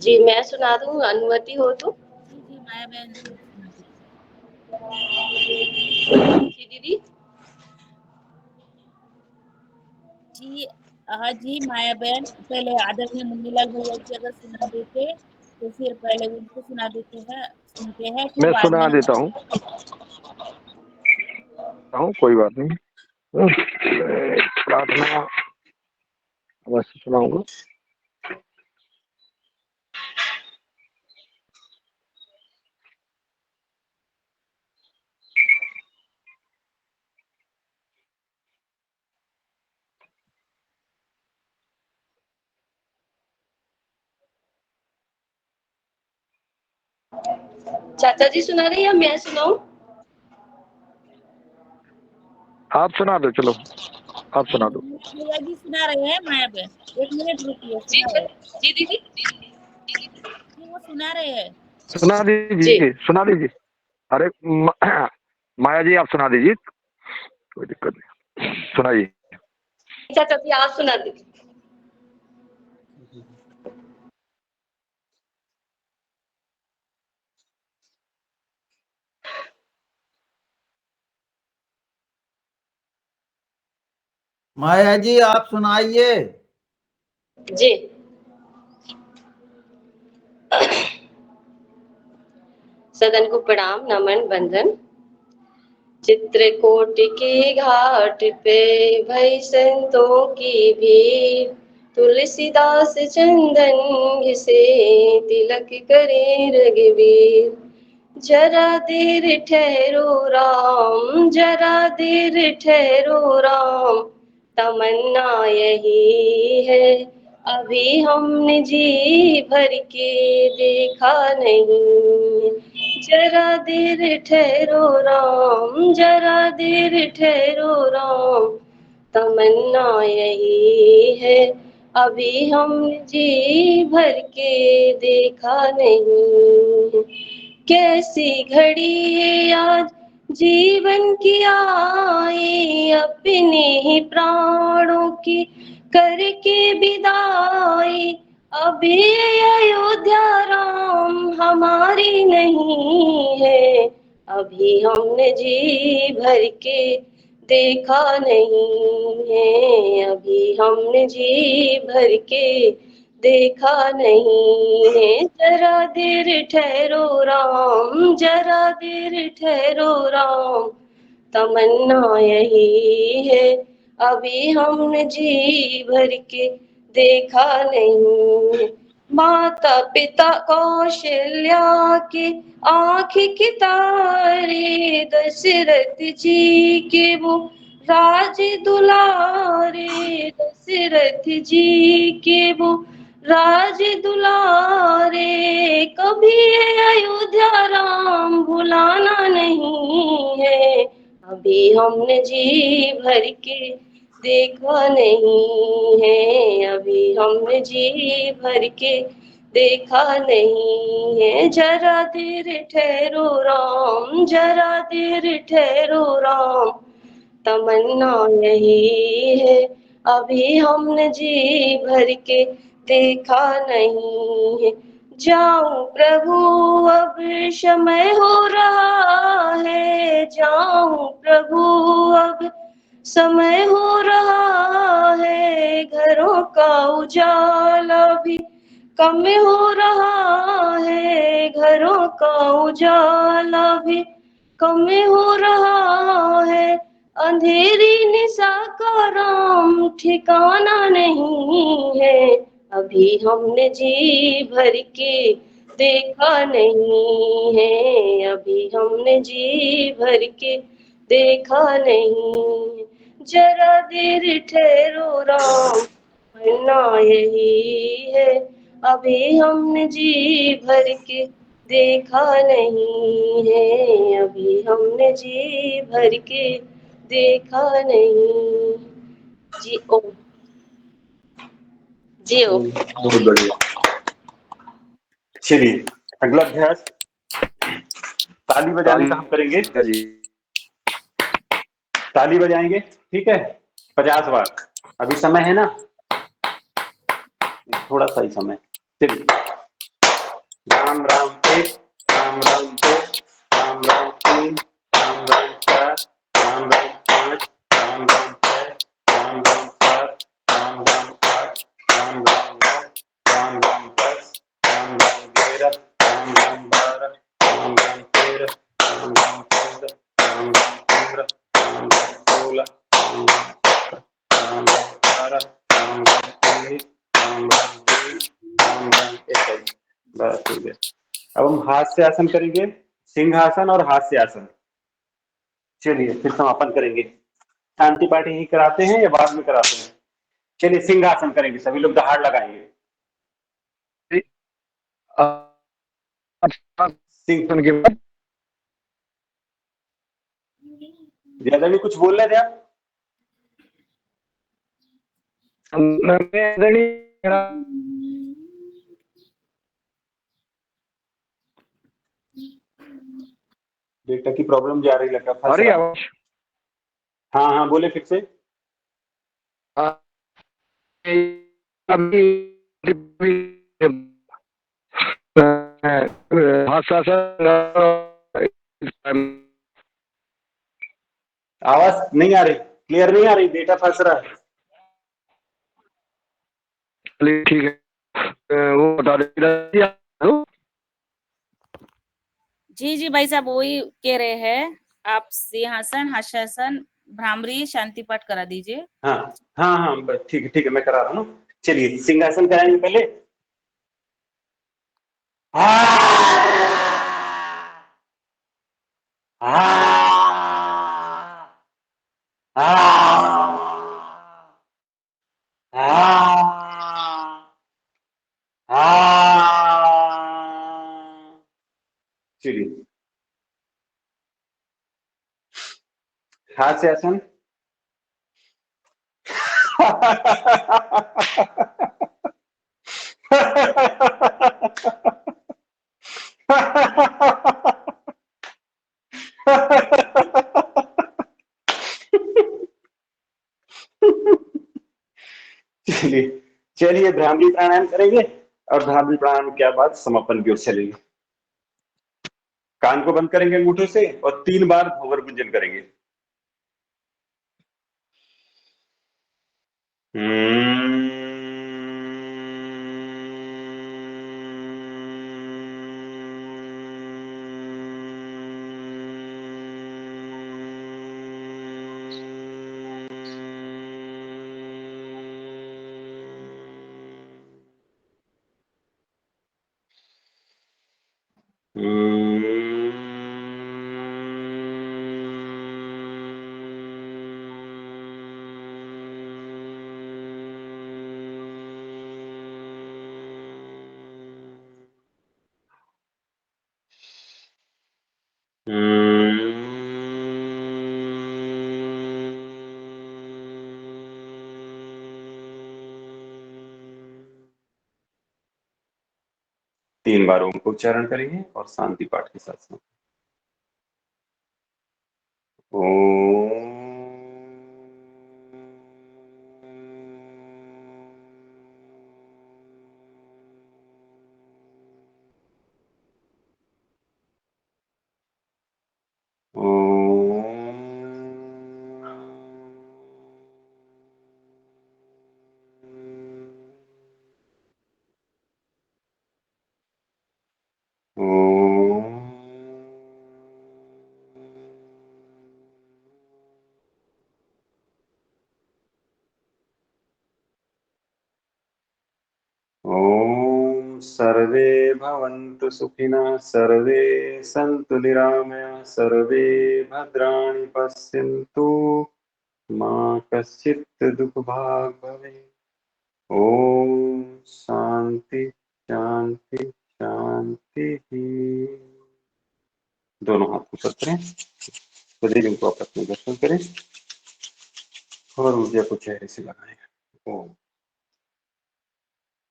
जी मैं सुना दूं, अनुमति हो तो? जी जी माया बहन सुना दीजिए। जी दीदी। जी हाँ जी माया बहन, पहले आदरणीय मुन्नीलाल भैया जी अगर सुना देते तो फिर पहले उनको सुना देते हैं, सुनते हैं, फिर मैं बाद में सुना हम। देता हूँ, कोई बात नहीं। प्रार्थना अवश्य सुनाऊंगा। चाचा जी सुना रहे या मैं सुनाऊं? आप सुना दो, चलो आप सुना दो। भैया जी सुना रहे हैं माया बहन, 1 मिनट रुकिए, जी सुना रहे हैं। जी दीदी। जी वो सुना रहे हैं। सुना जी दीजिए, सुना दीजिए। अरे माया जी आप सुना दीजिए, कोई दिक्कत नहीं, सुनाइए। चाचा जी आप सुना दीजिए। माया जी आप सुनाइए। जी सदन को प्रणाम, नमन, वंदन। चित्रकूट के घाट पे भई संतों की भीड़, तुलसीदास चंदन घिसे तिलक करे रघुवीर। जरा देर ठहरो राम, जरा देर ठहरो राम, तमन्ना यही है अभी हमने जी भर के देखा नहीं। जरा देर ठहरो राम, जरा देर ठहरो राम, तमन्ना यही है अभी हमने जी भर के देखा नहीं। कैसी घड़ी है आज जीवन की आई, अपने ही प्राणों की करके विदाई। अभी अयोध्या राम हमारी नहीं है, अभी हमने जी भर के देखा नहीं है, अभी हमने जी भर के देखा नहीं है। जरा देर ठहरो राम, जरा देर ठहरो राम, तमन्ना यही है अभी हमने जी भर के देखा नहीं। माता पिता कौशल्या के आँख के तारे, दशरथ जी के वो राज दुलारे दशरथ जी के वो राज दुलारे, कभी ये अयोध्या राम भुलाना नहीं है। अभी हमने जी भर के देखा नहीं है, अभी हमने जी भर के देखा नहीं है। जरा देर ठहरो राम, जरा देर ठहरो राम, तमन्ना यही है अभी हमने जी भर के देखा नहीं है। जाऊं प्रभु अब समय हो रहा है, जाऊं प्रभु अब समय हो रहा है। घरों का उजाला भी कम हो रहा है, घरों का उजाला भी कम हो रहा है। अंधेरी निशा का राम ठिकाना नहीं है, अभी हमने जी भर के देखा नहीं है, अभी हमने जी भर के देखा नहीं। जरा देर ठहरो राम, वरना यही है अभी हमने जी भर के देखा नहीं है, अभी हमने जी भर के देखा नहीं। जी ओ, जी ओ। बहुत बढ़िया। चलिए अगला अभ्यास ताली बजाने का हम करेंगे। जी ताली बजाएंगे, ठीक है, 50 बार। अभी समय है ना, थोड़ा सा ही समय। चलिए, राम राम एक, राम राम दो, राम राम तीन, राम राम चार, राम राम पाँच, राम राम छह, राम राम सात, राम राम आठ, राम राम नौ, राम राम 10, राम राम 11, राम राम 12, राम राम 13, राम राम 14, राम राम 15, राम राम 16, राम राम 17, राम राम 18, राम राम 19, राम राम 20, राम राम 21। बस हो गया। अब हम हास्य आसन करेंगे, सिंहासन और हास्य आसन। चलिए फिर समापन करेंगे। शांति पाठ यही कराते हैं या बाद में कराते हैं? चलिए सिंहासन करेंगे, सभी लोग दहाड़ लगाएंगे। सिंह, के बाद ज्यादा भी कुछ बोल रहे थे आप? डेटा की प्रॉब्लम जा रही लगा, फंस अरे रहा। आवाज हाँ हाँ बोले फिर से। अभी आवाज नहीं आ रही, क्लियर नहीं आ रही, डेटा फंस रहा है। ठीक है, वो बता दे। जी जी भाई साहब वही कह रहे हैं, आप सिंहासन हास्यासन भ्रामरी शांति पाठ करा दीजिए। हाँ हाँ हाँ बस ठीक है मैं करा रहा हूँ। चलिए सिंहासन कराएंगे पहले। चलिए हास्य आसन। चलिए चलिए भ्रामरी प्राणायाम करेंगे और भ्रामरी प्राणायाम के बाद समापन की ओर चलेंगे। कान को बंद करेंगे अंगूठों से और 3 बार भंवर गुंजन करेंगे। तीन बार ओम को उच्चारण करेंगे और शांति पाठ के साथ साथ ओम। ओम सर्वे भवन्तु सुखिनः सर्वे सन्तु निरामया सर्वे भद्राणि पश्यन्तु मा कश्चित् दुःखभाग् भवेत्। ओम शांति शांति शांति। दोनों हाथ ऊपर करें, शरीर को आपस में दर्शन करें और ऊर्जा को चेहरे से लगाएं। ओम।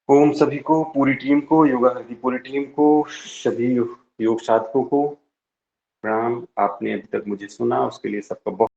ओम सभी को, पूरी टीम को, योगा की पूरी टीम को, सभी योग साधकों को प्रणाम। आपने अभी तक मुझे सुना, उसके लिए सबका बहुत